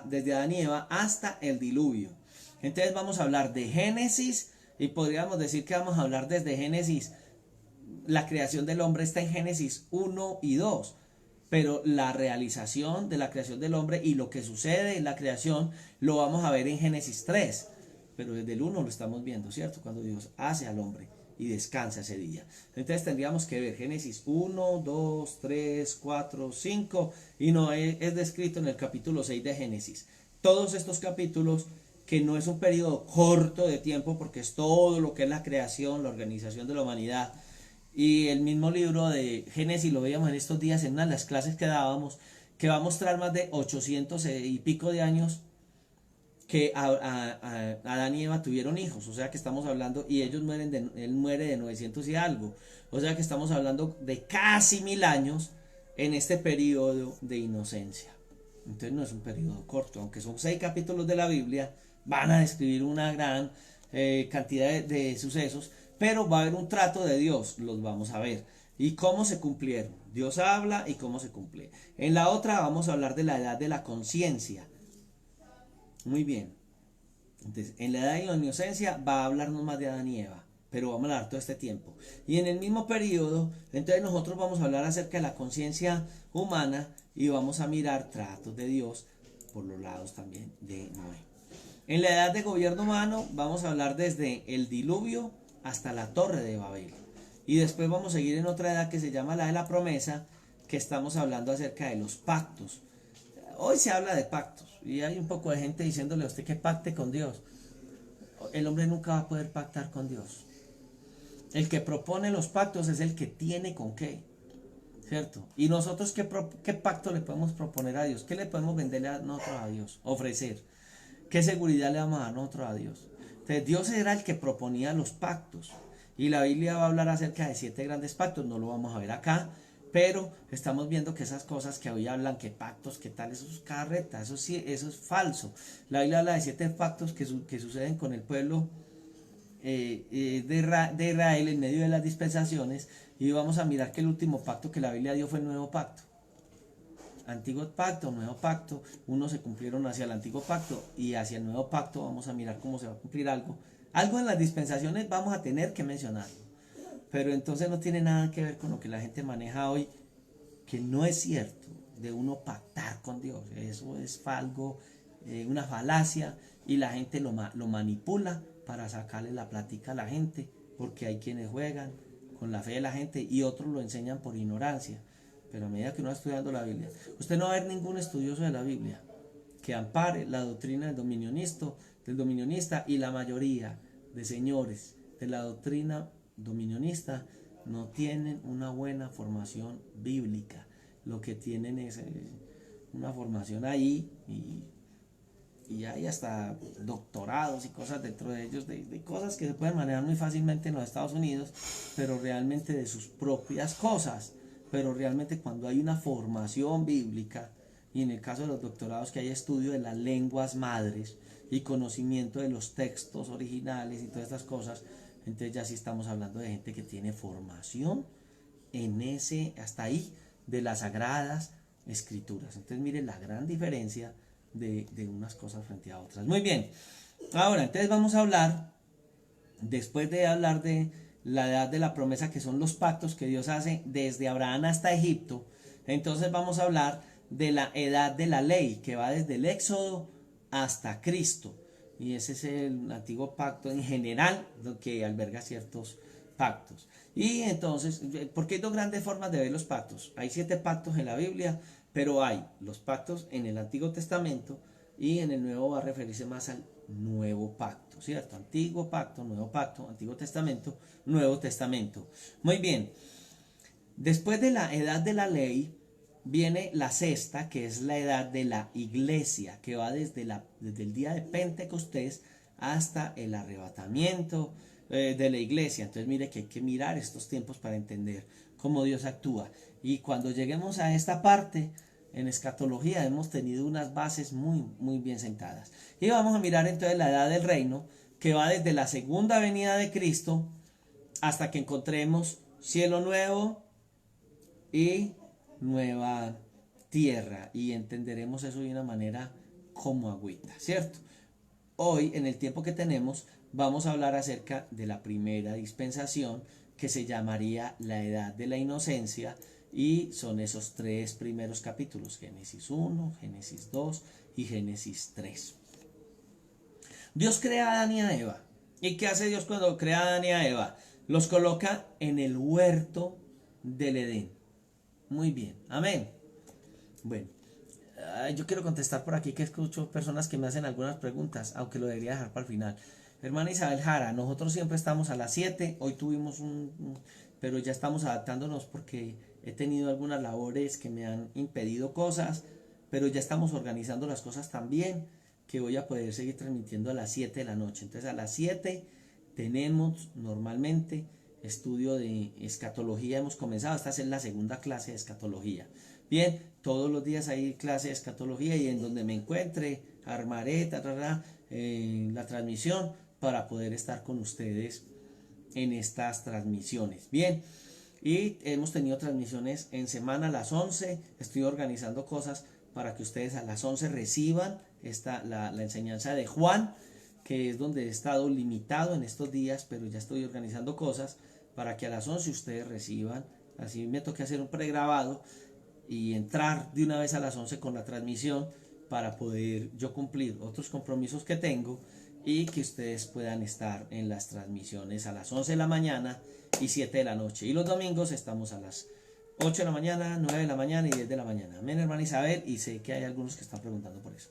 desde Adán y Eva hasta el diluvio. Entonces vamos a hablar de Génesis, y podríamos decir que vamos a hablar desde Génesis. La creación del hombre está en Génesis 1 y 2, pero la realización de la creación del hombre y lo que sucede en la creación lo vamos a ver en Génesis 3, pero desde el 1 lo estamos viendo, ¿cierto? Cuando Dios hace al hombre y descansa ese día. Entonces tendríamos que ver Génesis 1, 2, 3, 4, 5, y Noé es descrito en el capítulo 6 de Génesis. Todos estos capítulos, que no es un periodo corto de tiempo, porque es todo lo que es la creación, la organización de la humanidad, Y el mismo libro de Génesis lo veíamos en estos días en una de las clases que dábamos, que va a mostrar más de 800 y pico de años que Adán y Eva tuvieron hijos, o sea que estamos hablando, y ellos mueren él muere de 900 y algo, o sea que estamos hablando de casi 1000 años en este periodo de inocencia. Entonces no es un periodo corto, aunque son 6 capítulos de la Biblia, van a describir una gran cantidad de sucesos, pero va a haber un trato de Dios, los vamos a ver. ¿Y cómo se cumplieron? Dios habla y cómo se cumple. En la otra vamos a hablar de la edad de la conciencia. Muy bien. Entonces, en la edad de la inocencia va a hablarnos más de Adán y Eva, pero vamos a hablar todo este tiempo. Y en el mismo periodo, entonces nosotros vamos a hablar acerca de la conciencia humana y vamos a mirar tratos de Dios por los lados también de Noé. En la edad de gobierno humano vamos a hablar desde el diluvio hasta la torre de Babel. Y después vamos a seguir en otra edad que se llama la de la promesa, que estamos hablando acerca de los pactos. Hoy se habla de pactos y hay un poco de gente diciéndole a usted que pacte con Dios. El hombre nunca va a poder pactar con Dios. El que propone los pactos es el que tiene con qué, ¿cierto? Y nosotros, ¿qué pacto le podemos proponer a Dios? ¿Qué le podemos venderle a nosotros a Dios? Ofrecer. ¿Qué seguridad le vamos a dar nosotros a Dios? Entonces Dios era el que proponía los pactos. Y la Biblia va a hablar acerca de 7 grandes pactos, no lo vamos a ver acá, pero estamos viendo que esas cosas que hoy hablan, que pactos, que tal, eso es carreta, eso sí, eso es falso. La Biblia habla de 7 pactos que suceden con el pueblo de Israel en medio de las dispensaciones, y vamos a mirar que el último pacto que la Biblia dio fue el nuevo pacto. Antiguo pacto, nuevo pacto, unos se cumplieron hacia el antiguo pacto y hacia el nuevo pacto vamos a mirar cómo se va a cumplir algo. Algo en las dispensaciones vamos a tener que mencionarlo, pero entonces no tiene nada que ver con lo que la gente maneja hoy, que no es cierto de uno pactar con Dios. Eso es algo, una falacia, y la gente lo manipula para sacarle la plática a la gente, porque hay quienes juegan con la fe de la gente y otros lo enseñan por ignorancia. Pero a medida que uno va estudiando la Biblia, usted no va a ver ningún estudioso de la Biblia que ampare la doctrina del dominionista, y la mayoría de señores de la doctrina dominionista no tienen una buena formación bíblica. Lo que tienen es una formación ahí, y hay hasta doctorados y cosas dentro de ellos, de cosas que se pueden manejar muy fácilmente en los Estados Unidos, pero realmente de sus propias cosas. Pero realmente cuando hay una formación bíblica, y en el caso de los doctorados que hay estudio de las lenguas madres y conocimiento de los textos originales y todas estas cosas, entonces ya sí estamos hablando de gente que tiene formación en ese, hasta ahí, de las sagradas escrituras. Entonces miren la gran diferencia de unas cosas frente a otras. Muy bien, ahora entonces vamos a hablar, después de hablar de la edad de la promesa, que son los pactos que Dios hace desde Abraham hasta Egipto, entonces vamos a hablar de la edad de la ley, que va desde el Éxodo hasta Cristo. Y ese es el antiguo pacto en general, que alberga ciertos pactos. Y entonces, porque hay 2 grandes formas de ver los pactos. Hay 7 pactos en la Biblia, pero hay los pactos en el Antiguo Testamento, y en el Nuevo va a referirse más al Nuevo Pacto, ¿cierto? Antiguo Pacto, Nuevo Pacto, Antiguo Testamento, Nuevo Testamento. Muy bien, después de la edad de la ley viene la sexta, que es la edad de la iglesia, que va desde el día de Pentecostés hasta el arrebatamiento de la iglesia. Entonces mire que hay que mirar estos tiempos para entender cómo Dios actúa. Y cuando lleguemos a esta parte, en escatología hemos tenido unas bases muy, muy bien sentadas. Y vamos a mirar entonces la edad del reino, que va desde la segunda venida de Cristo hasta que encontremos cielo nuevo y nueva tierra, y entenderemos eso de una manera como agüita, ¿cierto? Hoy, en el tiempo que tenemos, vamos a hablar acerca de la primera dispensación, que se llamaría la edad de la inocencia, y son esos 3 primeros capítulos: Génesis 1, Génesis 2 y Génesis 3. Dios crea a Adán y a Eva. ¿Y qué hace Dios cuando crea a Adán y a Eva? Los coloca en el huerto del Edén. Muy bien, amén. Bueno, yo quiero contestar por aquí, que escucho personas que me hacen algunas preguntas, aunque lo debería dejar para el final. Hermana Isabel Jara, nosotros siempre estamos a las 7, hoy tuvimos pero ya estamos adaptándonos porque he tenido algunas labores que me han impedido cosas, pero ya estamos organizando las cosas también, que voy a poder seguir transmitiendo a las 7 de la noche. Entonces a las 7 tenemos normalmente estudio de escatología, hemos comenzado, esta es la segunda clase de escatología. Bien, todos los días hay clase de escatología y en donde me encuentre armaré la transmisión para poder estar con ustedes en estas transmisiones. Bien, y hemos tenido transmisiones en semana a las 11, estoy organizando cosas para que ustedes a las 11 reciban la enseñanza de Juan, que es donde he estado limitado en estos días, pero ya estoy organizando cosas para que a las 11 ustedes reciban, así me toque hacer un pregrabado y entrar de una vez a las 11 con la transmisión para poder yo cumplir otros compromisos que tengo y que ustedes puedan estar en las transmisiones a las 11 de la mañana y 7 de la noche. Y los domingos estamos a las 8 de la mañana, 9 de la mañana y 10 de la mañana. Amén, hermana Isabel, y sé que hay algunos que están preguntando por eso.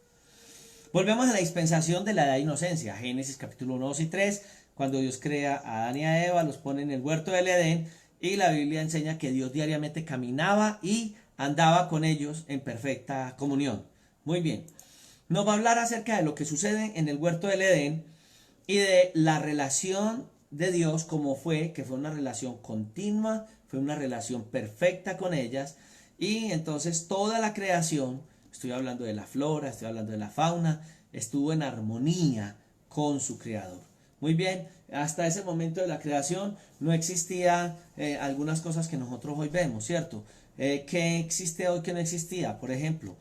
Volvemos a la dispensación de la edad de inocencia. Génesis capítulo 1, 2 y 3, cuando Dios crea a Adán y a Eva, los pone en el huerto del Edén, y la Biblia enseña que Dios diariamente caminaba y andaba con ellos en perfecta comunión. Muy bien. Nos va a hablar acerca de lo que sucede en el huerto del Edén y de la relación de Dios como que fue una relación continua, fue una relación perfecta con ellas, y entonces toda la creación, estoy hablando de la flora, estoy hablando de la fauna, estuvo en armonía con su creador. Muy bien, hasta ese momento de la creación no existía algunas cosas que nosotros hoy vemos, ¿cierto? ¿Qué existe hoy que no existía? Por ejemplo,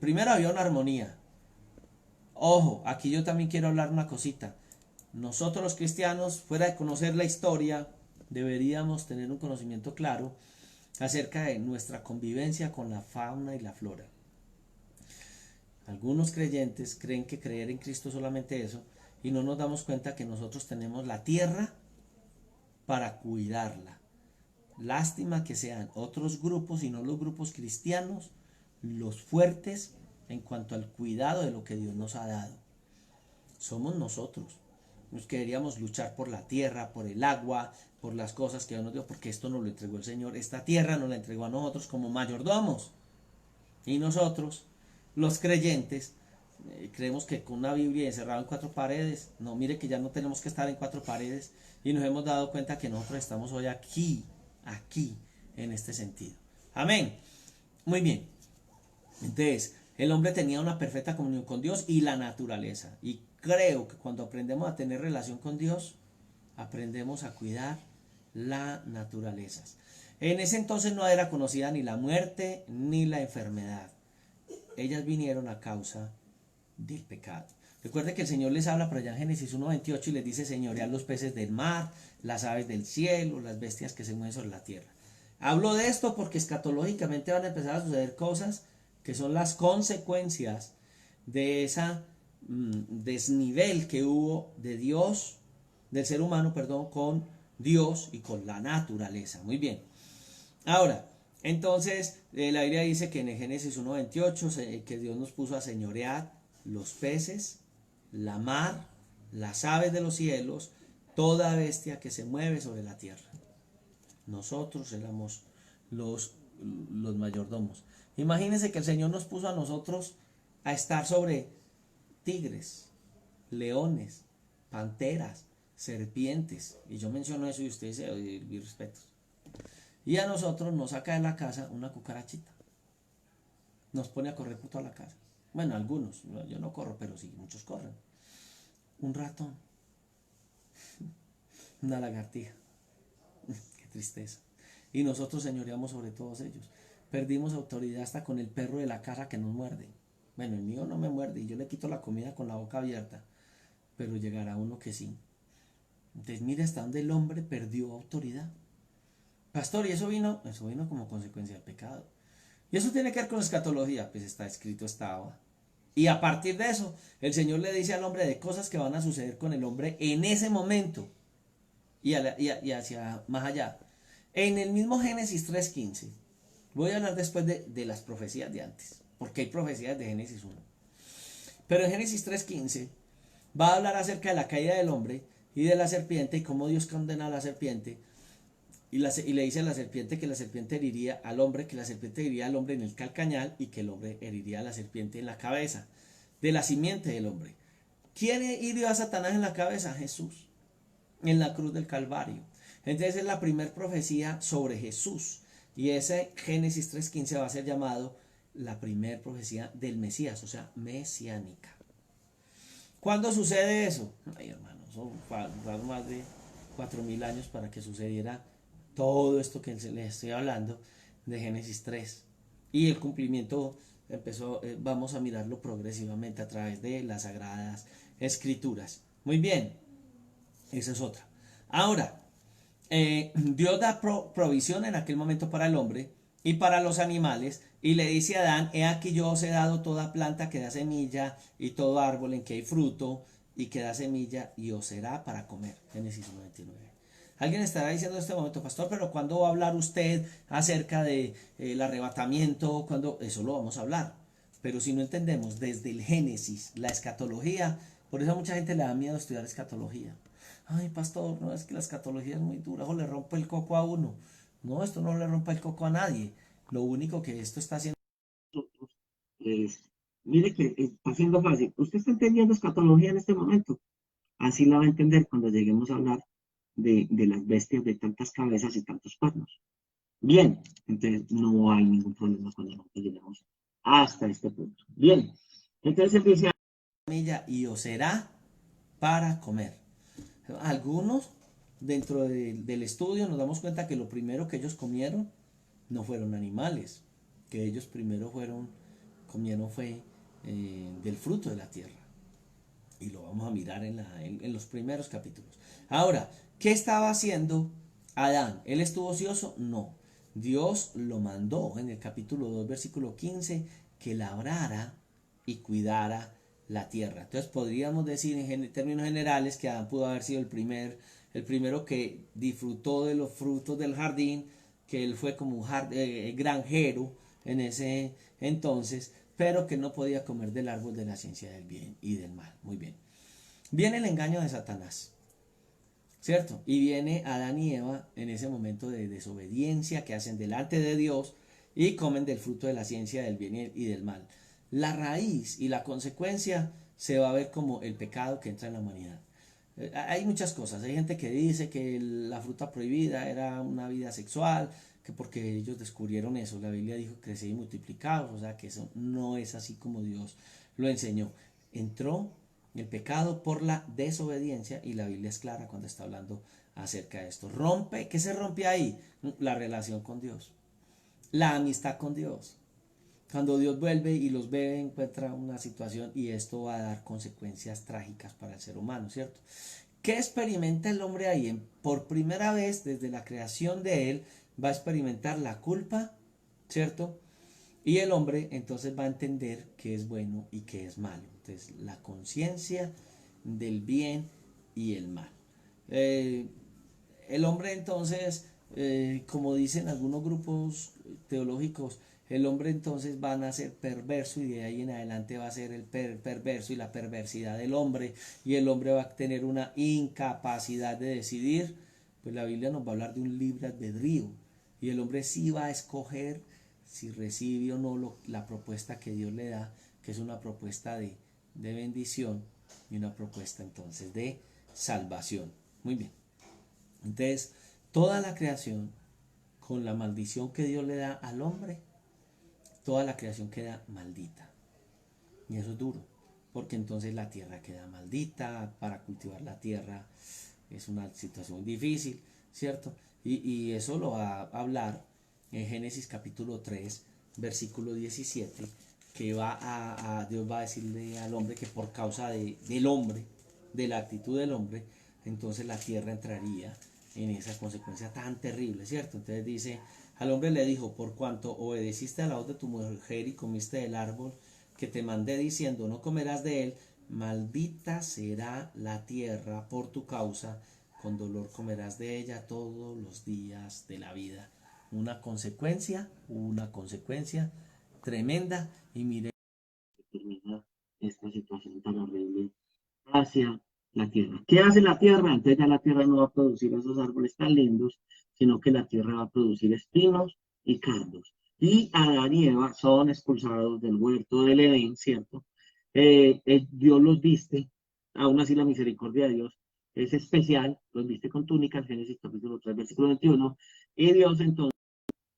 primero había una armonía. Ojo, aquí yo también quiero hablar una cosita. Nosotros los cristianos, fuera de conocer la historia, deberíamos tener un conocimiento claro acerca de nuestra convivencia con la fauna y la flora. Algunos creyentes creen que creer en Cristo es solamente eso y no nos damos cuenta que nosotros tenemos la tierra para cuidarla. Lástima que sean otros grupos y no los grupos cristianos los fuertes en cuanto al cuidado de lo que Dios nos ha dado. Somos nosotros los que deberíamos luchar por la tierra, por el agua, por las cosas que Dios nos dio, porque esto nos lo entregó el Señor. Esta tierra nos la entregó a nosotros como mayordomos. Y nosotros, los creyentes, creemos que con una Biblia encerrada en 4 paredes, no, mire que ya no tenemos que estar en 4 paredes y nos hemos dado cuenta que nosotros estamos hoy aquí, en este sentido. Amén. Muy bien. Entonces, el hombre tenía una perfecta comunión con Dios y la naturaleza. Y creo que cuando aprendemos a tener relación con Dios, aprendemos a cuidar la naturaleza. En ese entonces no era conocida ni la muerte ni la enfermedad. Ellas vinieron a causa del pecado. Recuerde que el Señor les habla por allá en Génesis 1:28 y les dice: señorear los peces del mar, las aves del cielo, las bestias que se mueven sobre la tierra. Hablo de esto porque escatológicamente van a empezar a suceder cosas que son las consecuencias de esa desnivel que hubo de Dios, del ser humano, perdón, con Dios y con la naturaleza. Muy bien. Ahora, entonces, la Biblia dice que en el Génesis 1:28 que Dios nos puso a señorear los peces, la mar, las aves de los cielos, toda bestia que se mueve sobre la tierra. Nosotros éramos los mayordomos. Imagínense que el Señor nos puso a nosotros a estar sobre tigres, leones, panteras, serpientes. Y yo menciono eso y ustedes se mis respetos. Y a nosotros nos saca de la casa una cucarachita. Nos pone a correr por toda la casa. Bueno, algunos. Yo no corro, pero sí, muchos corren. Un ratón. Una lagartija. Qué tristeza. Y nosotros señoreamos sobre todos ellos. Perdimos autoridad hasta con el perro de la casa que nos muerde. Bueno, el mío no me muerde y yo le quito la comida con la boca abierta. Pero llegará uno que sí. Entonces mire hasta dónde el hombre perdió autoridad. Pastor, ¿y eso vino? Eso vino como consecuencia del pecado. ¿Y eso tiene que ver con la escatología? Pues está escrito, estaba. Y a partir de eso, el Señor le dice al hombre de cosas que van a suceder con el hombre en ese momento y hacia más allá. En el mismo Génesis 3:15, voy a hablar después de las profecías de antes, porque hay profecías de Génesis 1. Pero en Génesis 3:15 va a hablar acerca de la caída del hombre y de la serpiente y cómo Dios condena a la serpiente y le dice a la serpiente que la serpiente heriría al hombre, que la serpiente heriría al hombre en el calcañal y que el hombre heriría a la serpiente en la cabeza, de la simiente del hombre. ¿Quién hirió a Satanás en la cabeza? Jesús, en la cruz del Calvario. Entonces es la primera profecía sobre Jesús. Y ese Génesis 3.15 va a ser llamado la primera profecía del Mesías, o sea, mesiánica. ¿Cuándo sucede eso? Ay, hermano, son más de 4.000 años para que sucediera todo esto que les estoy hablando de Génesis 3. Y el cumplimiento empezó, vamos a mirarlo progresivamente a través de las sagradas escrituras. Muy bien, esa es otra. Ahora, Dios da provisión en aquel momento para el hombre y para los animales y le dice a Adán, he aquí yo os he dado toda planta que da semilla y todo árbol en que hay fruto y que da semilla y os será para comer. Génesis 99. Alguien estará diciendo en este momento, pastor, pero ¿cuándo va a hablar usted acerca de el arrebatamiento? ¿Cuándo? Eso lo vamos a hablar. Pero si no entendemos desde el Génesis, la escatología, por eso a mucha gente le da miedo estudiar escatología. Ay, pastor, no, es que la escatología es muy dura, o le rompe el coco a uno. No, esto no le rompe el coco a nadie. Lo único que esto está haciendo nosotros es, mire que está siendo fácil. Usted está entendiendo escatología en este momento. Así la va a entender cuando lleguemos a hablar de las bestias de tantas cabezas y tantos cuernos. Bien, entonces no hay ningún problema cuando nosotros llegamos hasta este punto. Bien, entonces él dice, semilla y os será para comer. Algunos dentro del estudio nos damos cuenta que lo primero que ellos comieron no fueron animales, que ellos primero comieron fue del fruto de la tierra. Y lo vamos a mirar en los primeros capítulos. Ahora, ¿qué estaba haciendo Adán? ¿Él estuvo ocioso? No. Dios lo mandó en el capítulo 2, versículo 15, que labrara y cuidara la tierra. Entonces podríamos decir en términos generales que Adán pudo haber sido el primero que disfrutó de los frutos del jardín, que él fue como un granjero en ese entonces, pero que no podía comer del árbol de la ciencia del bien y del mal. Muy bien. Viene el engaño de Satanás, ¿cierto? Y viene Adán y Eva en ese momento de desobediencia que hacen delante de Dios y comen del fruto de la ciencia del bien y del mal. La raíz y la consecuencia se va a ver como el pecado que entra en la humanidad. Hay muchas cosas. Hay gente que dice que la fruta prohibida era una vida sexual, que porque ellos descubrieron eso. La Biblia dijo crecer y multiplicados, o sea que eso no es así como Dios lo enseñó. Entró el pecado por la desobediencia y la Biblia es clara cuando está hablando acerca de esto. Rompe, ¿qué se rompe ahí? La relación con Dios, la amistad con Dios. Cuando Dios vuelve y los ve, encuentra una situación y esto va a dar consecuencias trágicas para el ser humano, ¿cierto? ¿Qué experimenta el hombre ahí? Por primera vez desde la creación de él va a experimentar la culpa, ¿cierto? Y el hombre entonces va a entender qué es bueno y qué es malo. Entonces la conciencia del bien y el mal. Eh, el hombre entonces, como dicen algunos grupos teológicos, el hombre entonces va a nacer perverso y de ahí en adelante va a ser el perverso y la perversidad del hombre y el hombre va a tener una incapacidad de decidir. Pues la Biblia nos va a hablar de un libre albedrío y el hombre sí va a escoger si recibe o no la propuesta que Dios le da, que es una propuesta de bendición y una propuesta entonces de salvación. Muy bien. Entonces, toda la creación, con la maldición que Dios le da al hombre, toda la creación queda maldita. Y eso es duro, porque entonces la tierra queda maldita, para cultivar la tierra es una situación difícil, ¿cierto? Y eso lo va a hablar en Génesis capítulo 3, versículo 17, que Dios va a decirle al hombre que por causa del hombre, de la actitud del hombre, entonces la tierra entraría en esa consecuencia tan terrible, ¿cierto? Entonces dice, al hombre le dijo, por cuanto obedeciste a la voz de tu mujer y comiste del árbol que te mandé diciendo, no comerás de él, maldita será la tierra por tu causa, con dolor comerás de ella todos los días de la vida. Una consecuencia tremenda. Y mire, termina esta situación tan horrible hacia la tierra. ¿Qué hace la tierra? Entonces ya la tierra no va a producir esos árboles tan lindos, sino que la tierra va a producir espinos y cardos. Y Adán y Eva son expulsados del huerto del Edén, ¿cierto? Dios los viste, aún así la misericordia de Dios es especial, los viste con túnicas, Génesis capítulo 3, versículo 21, y Dios entonces,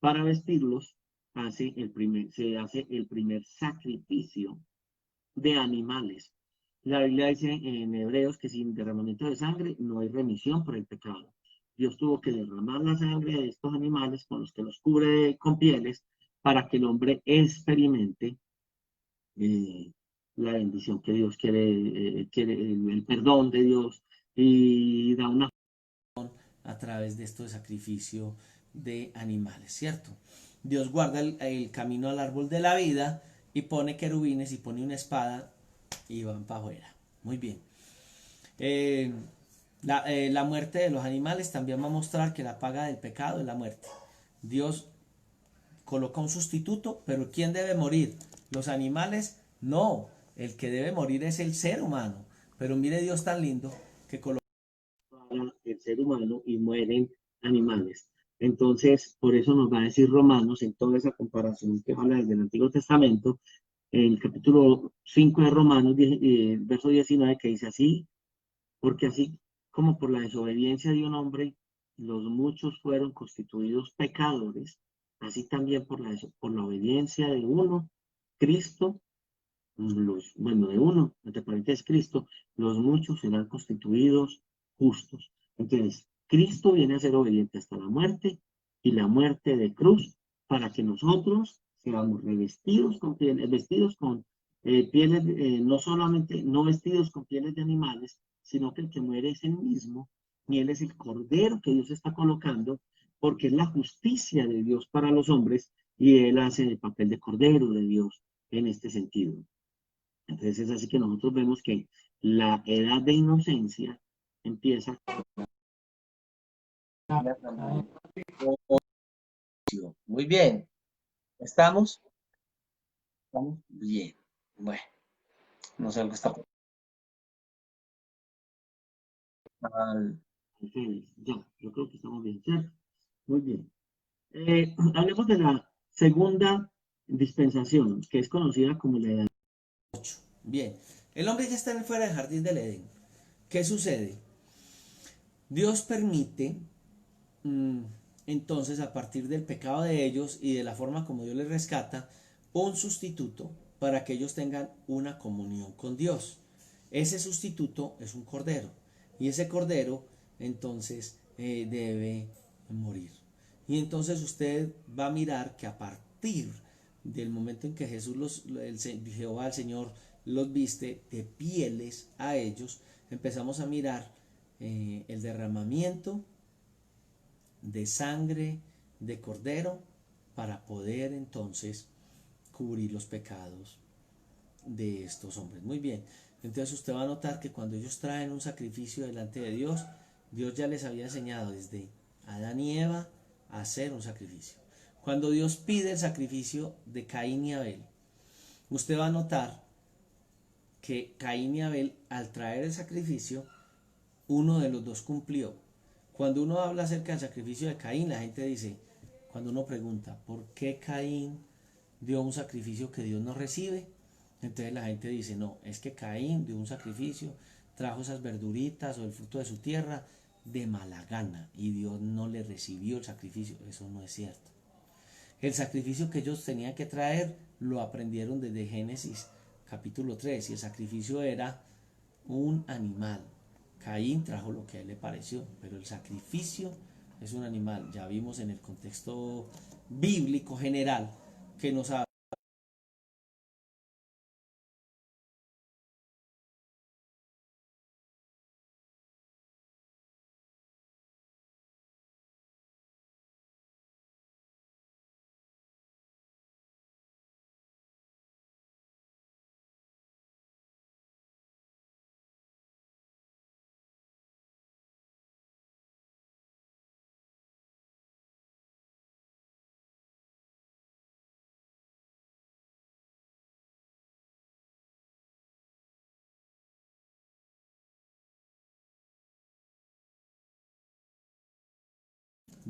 para vestirlos, se hace el primer sacrificio de animales. La Biblia dice en Hebreos que sin derramamiento de sangre no hay remisión por el pecado. Dios tuvo que derramar la sangre de estos animales con los que los cubre con pieles para que el hombre experimente eh, la bendición que Dios quiere el perdón de Dios y da una... A través de esto de sacrificio de animales, ¿cierto? Dios guarda el camino al árbol de la vida y pone querubines y pone una espada y van para afuera. Muy bien. Eh, la muerte de los animales también va a mostrar que la paga del pecado es la muerte. Dios coloca un sustituto, pero ¿quién debe morir? ¿Los animales? No, el que debe morir es el ser humano. Pero mire Dios tan lindo que coloca para el ser humano y mueren animales. Entonces, por eso nos va a decir Romanos en toda esa comparación que habla desde el Antiguo Testamento, en el capítulo 5 de Romanos, verso 19, que dice así, porque así como por la desobediencia de un hombre, los muchos fueron constituidos pecadores, así también por la obediencia de uno, Cristo, bueno, de uno, entre paréntesis Cristo, los muchos serán constituidos justos. Entonces, Cristo viene a ser obediente hasta la muerte y la muerte de cruz para que nosotros seamos revestidos con pieles, vestidos con pieles, no solamente, no vestidos con pieles de animales, sino que el que muere es el mismo y él es el cordero que Dios está colocando porque es la justicia de Dios para los hombres y él hace el papel de cordero de Dios en este sentido. Entonces es así que nosotros vemos que la edad de inocencia empieza. Muy bien, ¿estamos? ¿Estamos? Bien. Bueno, no sé algo está mal. Ya, yo creo que estamos bien, ¿cierto? Muy bien. Hablemos de la segunda dispensación, que es conocida como la edad. Bien, el hombre ya está fuera del jardín del Edén. ¿Qué sucede? Dios permite, mmm, entonces, a partir del pecado de ellos y de la forma como Dios les rescata, un sustituto para que ellos tengan una comunión con Dios. Ese sustituto es un cordero. Y ese cordero, entonces, debe morir. Y entonces usted va a mirar que a partir del momento en que Jehová, el Señor, los viste de pieles a ellos, empezamos a mirar el derramamiento de sangre de cordero para poder entonces cubrir los pecados de estos hombres. Muy bien, entonces usted va a notar que cuando ellos traen un sacrificio delante de Dios, Dios ya les había enseñado desde Adán y Eva a hacer un sacrificio. Cuando Dios pide el sacrificio de Caín y Abel, usted va a notar que Caín y Abel, al traer el sacrificio, uno de los dos cumplió. Cuando uno habla acerca del sacrificio de Caín, la gente dice, cuando uno pregunta, ¿por qué Caín dio un sacrificio que Dios no recibe? Entonces la gente dice, no, es que Caín dio un sacrificio, trajo esas verduritas o el fruto de su tierra de mala gana y Dios no le recibió el sacrificio. Eso no es cierto. El sacrificio que ellos tenían que traer lo aprendieron desde Génesis capítulo 3 y el sacrificio era un animal. Caín trajo lo que a él le pareció, pero el sacrificio es un animal. Ya vimos en el contexto bíblico general que nos habla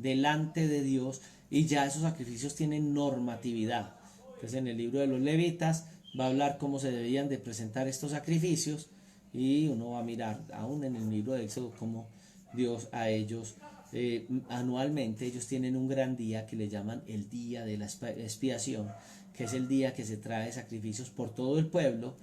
delante de Dios, y ya esos sacrificios tienen normatividad. Entonces en el libro de los Levitas va a hablar cómo se debían de presentar estos sacrificios, y uno va a mirar aún en el libro de Éxodo cómo Dios a ellos anualmente ellos tienen un gran día que le llaman el día de la expiación, que es el día que se trae sacrificios por todo el pueblo.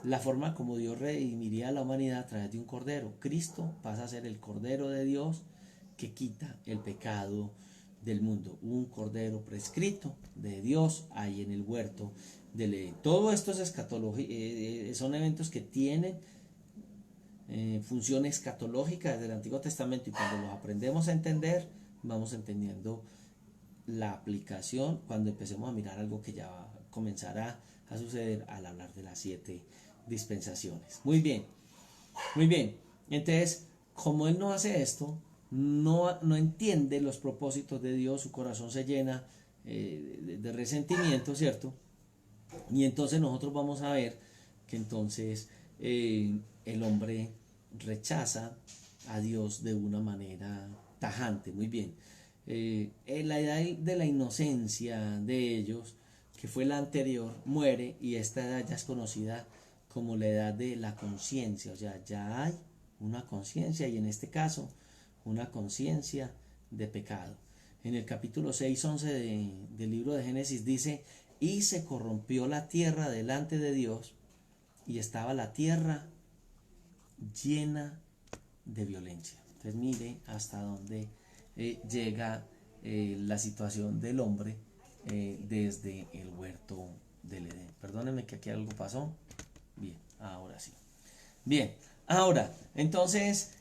La forma como Dios redimiría a la humanidad a través de un cordero. Cristo pasa a ser el cordero de Dios que quita el pecado del mundo. Un cordero prescrito de Dios ahí en el huerto del Edén. Todo esto es escatología, son eventos que tienen función escatológica desde el Antiguo Testamento, y cuando los aprendemos a entender, vamos entendiendo la aplicación cuando empecemos a mirar algo que ya comenzará a suceder al hablar de las 7 dispensaciones. Muy bien, muy bien. Entonces, como él no hace esto, no entiende los propósitos de Dios, su corazón se llena de resentimiento, ¿cierto? Y entonces nosotros vamos a ver que entonces el hombre rechaza a Dios de una manera tajante. Muy bien. En la edad de la inocencia de ellos, que fue la anterior, muere, y esta edad ya es conocida como la edad de la conciencia. O sea, ya hay una conciencia, y en este caso una conciencia de pecado. En el capítulo 6-11 del libro de Génesis dice: y se corrompió la tierra delante de Dios, y estaba la tierra llena de violencia. Entonces mire hasta dónde llega la situación del hombre desde el huerto del Edén. Perdónenme que aquí algo pasó. Bien, ahora sí. Bien, ahora, entonces,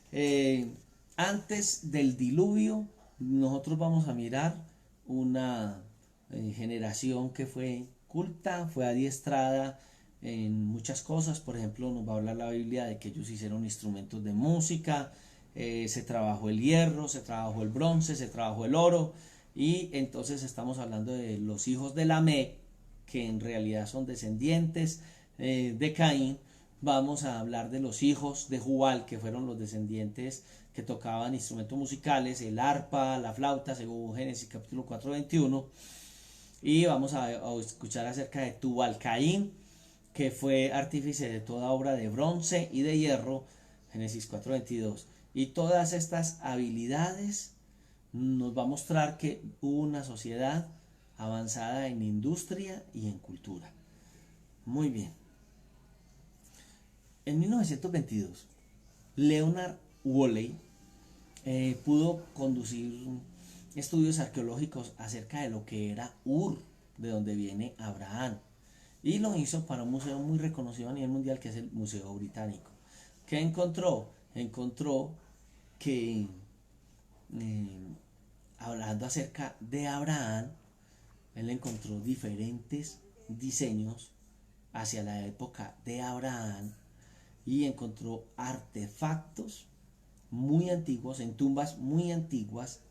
antes del diluvio, nosotros vamos a mirar una generación que fue culta, fue adiestrada en muchas cosas. Por ejemplo, nos va a hablar la Biblia de que ellos hicieron instrumentos de música, se trabajó el hierro, se trabajó el bronce, se trabajó el oro, y entonces estamos hablando de los hijos de Lamec, que en realidad son descendientes de Caín. Vamos a hablar de los hijos de Jubal, que fueron los descendientes que tocaban instrumentos musicales, el arpa, la flauta, según Génesis capítulo 4:21. Y vamos a escuchar acerca de Tubal Caín, que fue artífice de toda obra de bronce y de hierro, Génesis 4:22. Y todas estas habilidades nos va a mostrar que hubo una sociedad avanzada en industria y en cultura. Muy bien. En 1922, Leonard Woolley pudo conducir estudios arqueológicos acerca de lo que era Ur, de donde viene Abraham, y lo hizo para un museo muy reconocido a nivel mundial, que es el Museo Británico. ¿Qué encontró? Encontró que hablando acerca de Abraham, él encontró diferentes diseños hacia la época de Abraham, y encontró artefactos muy antiguos, en tumbas muy antiguas,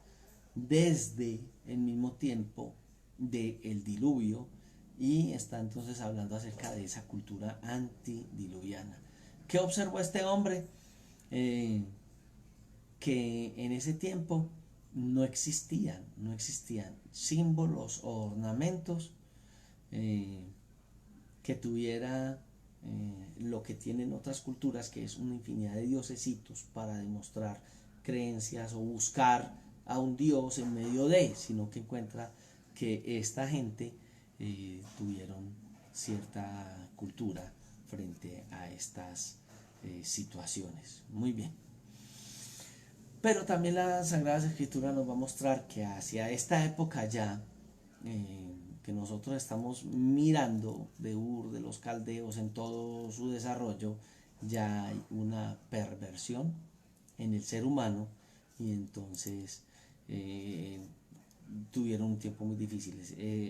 desde el mismo tiempo del diluvio, y está entonces hablando acerca de esa cultura antidiluviana. ¿Qué observó este hombre? Que en ese tiempo no existían símbolos o ornamentos que tuviera lo que tienen otras culturas, que es una infinidad de diosesitos para demostrar creencias o buscar a un dios en medio de, sino que encuentra que esta gente tuvieron cierta cultura frente a estas situaciones. Muy bien. Pero también las Sagradas Escrituras nos va a mostrar que hacia esta época ya, que nosotros estamos mirando de Ur, de los caldeos en todo su desarrollo, ya hay una perversión en el ser humano y entonces tuvieron un tiempo muy difícil.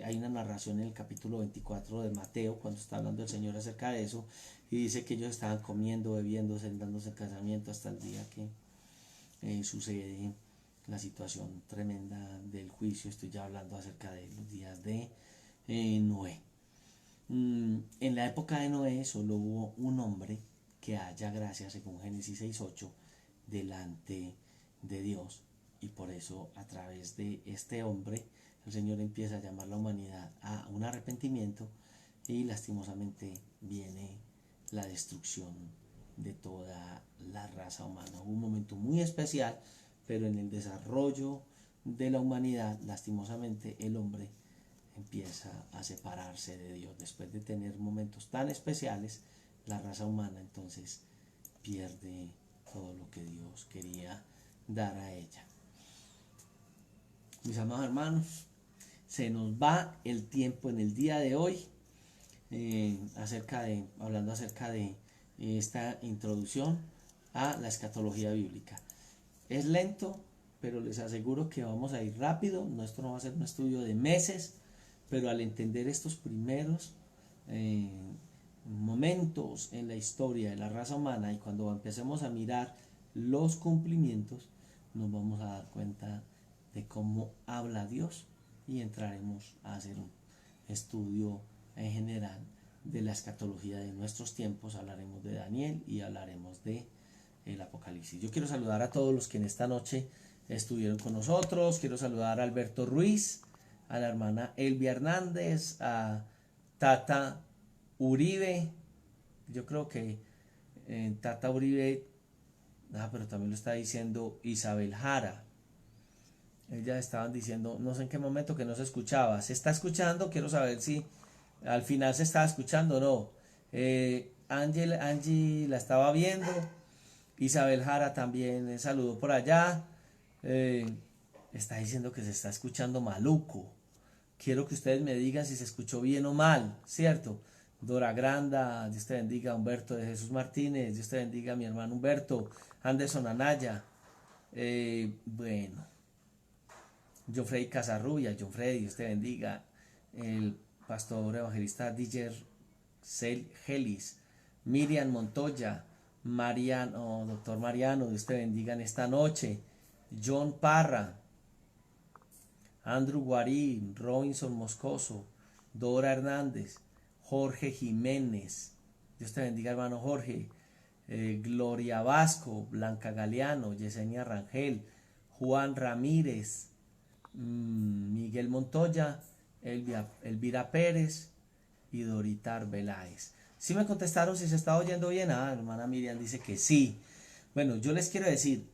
Hay una narración en el capítulo 24 de Mateo, cuando está hablando el Señor acerca de eso, y dice que ellos estaban comiendo, bebiendo, dándose casamiento hasta el día que sucede la situación tremenda del juicio. Estoy ya hablando acerca de los días de Noé. En la época de Noé solo hubo un hombre que haya gracia, según Génesis 6:8, delante de Dios, y por eso a través de este hombre el Señor empieza a llamar a la humanidad a un arrepentimiento, y lastimosamente viene la destrucción de toda la raza humana. Hubo un momento muy especial, pero en el desarrollo de la humanidad, lastimosamente, el hombre empieza a separarse de Dios. Después de tener momentos tan especiales, la raza humana entonces pierde todo lo que Dios quería dar a ella. Mis amados hermanos, se nos va el tiempo en el día de hoy, hablando acerca de esta introducción a la escatología bíblica. Es lento, pero les aseguro que vamos a ir rápido. Esto no va a ser un estudio de meses, pero al entender estos primeros momentos en la historia de la raza humana, y cuando empecemos a mirar los cumplimientos, nos vamos a dar cuenta de cómo habla Dios, y entraremos a hacer un estudio en general de la escatología de nuestros tiempos. Hablaremos de Daniel y hablaremos de el Apocalipsis. Yo quiero saludar a todos los que en esta noche estuvieron con nosotros. Quiero saludar a Alberto Ruiz, a la hermana Elvia Hernández, a Tata Uribe. Yo creo que Tata Uribe, pero también lo está diciendo Isabel Jara. Ellas estaban diciendo, no sé en qué momento, que no se escuchaba. ¿Se está escuchando? Quiero saber si al final se estaba escuchando o no. Angie la estaba viendo. Isabel Jara también saludó por allá. Está diciendo que se está escuchando maluco. Quiero que ustedes me digan si se escuchó bien o mal, ¿cierto? Dora Granda, Dios te bendiga. Humberto de Jesús Martínez, Dios te bendiga, mi hermano Humberto. Anderson Anaya. Bueno. John Freddy Casarrubia, John Freddy, Dios te bendiga. El pastor evangelista Dijer Gelis. Miriam Montoya. Mariano, doctor Mariano, Dios te bendiga en esta noche. John Parra, Andrew Guarín, Robinson Moscoso, Dora Hernández, Jorge Jiménez, Dios te bendiga, hermano Jorge. Gloria Vasco, Blanca Galeano, Yesenia Rangel, Juan Ramírez, Miguel Montoya, Elvira Pérez y Dorita Arbeláez. ¿Sí me contestaron si se está oyendo bien? Hermana Miriam dice que sí. Bueno, yo les quiero decir,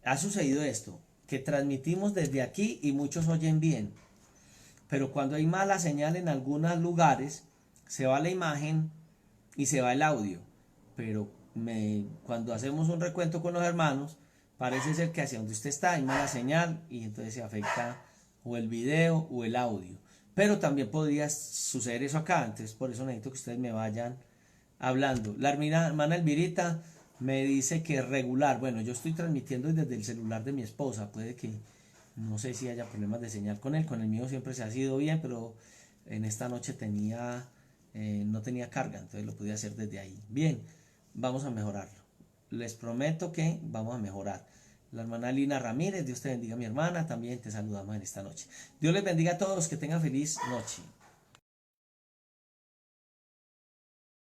ha sucedido esto, que transmitimos desde aquí y muchos oyen bien, pero cuando hay mala señal en algunos lugares, se va la imagen y se va el audio. Pero cuando hacemos un recuento con los hermanos, parece ser que hacia donde usted está hay mala señal, y entonces se afecta o el video o el audio. Pero también podría suceder eso acá, entonces por eso necesito que ustedes me vayan hablando. La hermana Elvirita me dice que regular. Bueno, yo estoy transmitiendo desde el celular de mi esposa, puede que no sé si haya problemas de señal con el mío siempre se ha sido bien, pero en esta noche no tenía carga, entonces lo pude hacer desde ahí. Bien, vamos a mejorarlo. Les prometo que vamos a mejorar. La hermana Lina Ramírez, Dios te bendiga, mi hermana, también te saludamos en esta noche. Dios les bendiga a todos, que tengan feliz noche.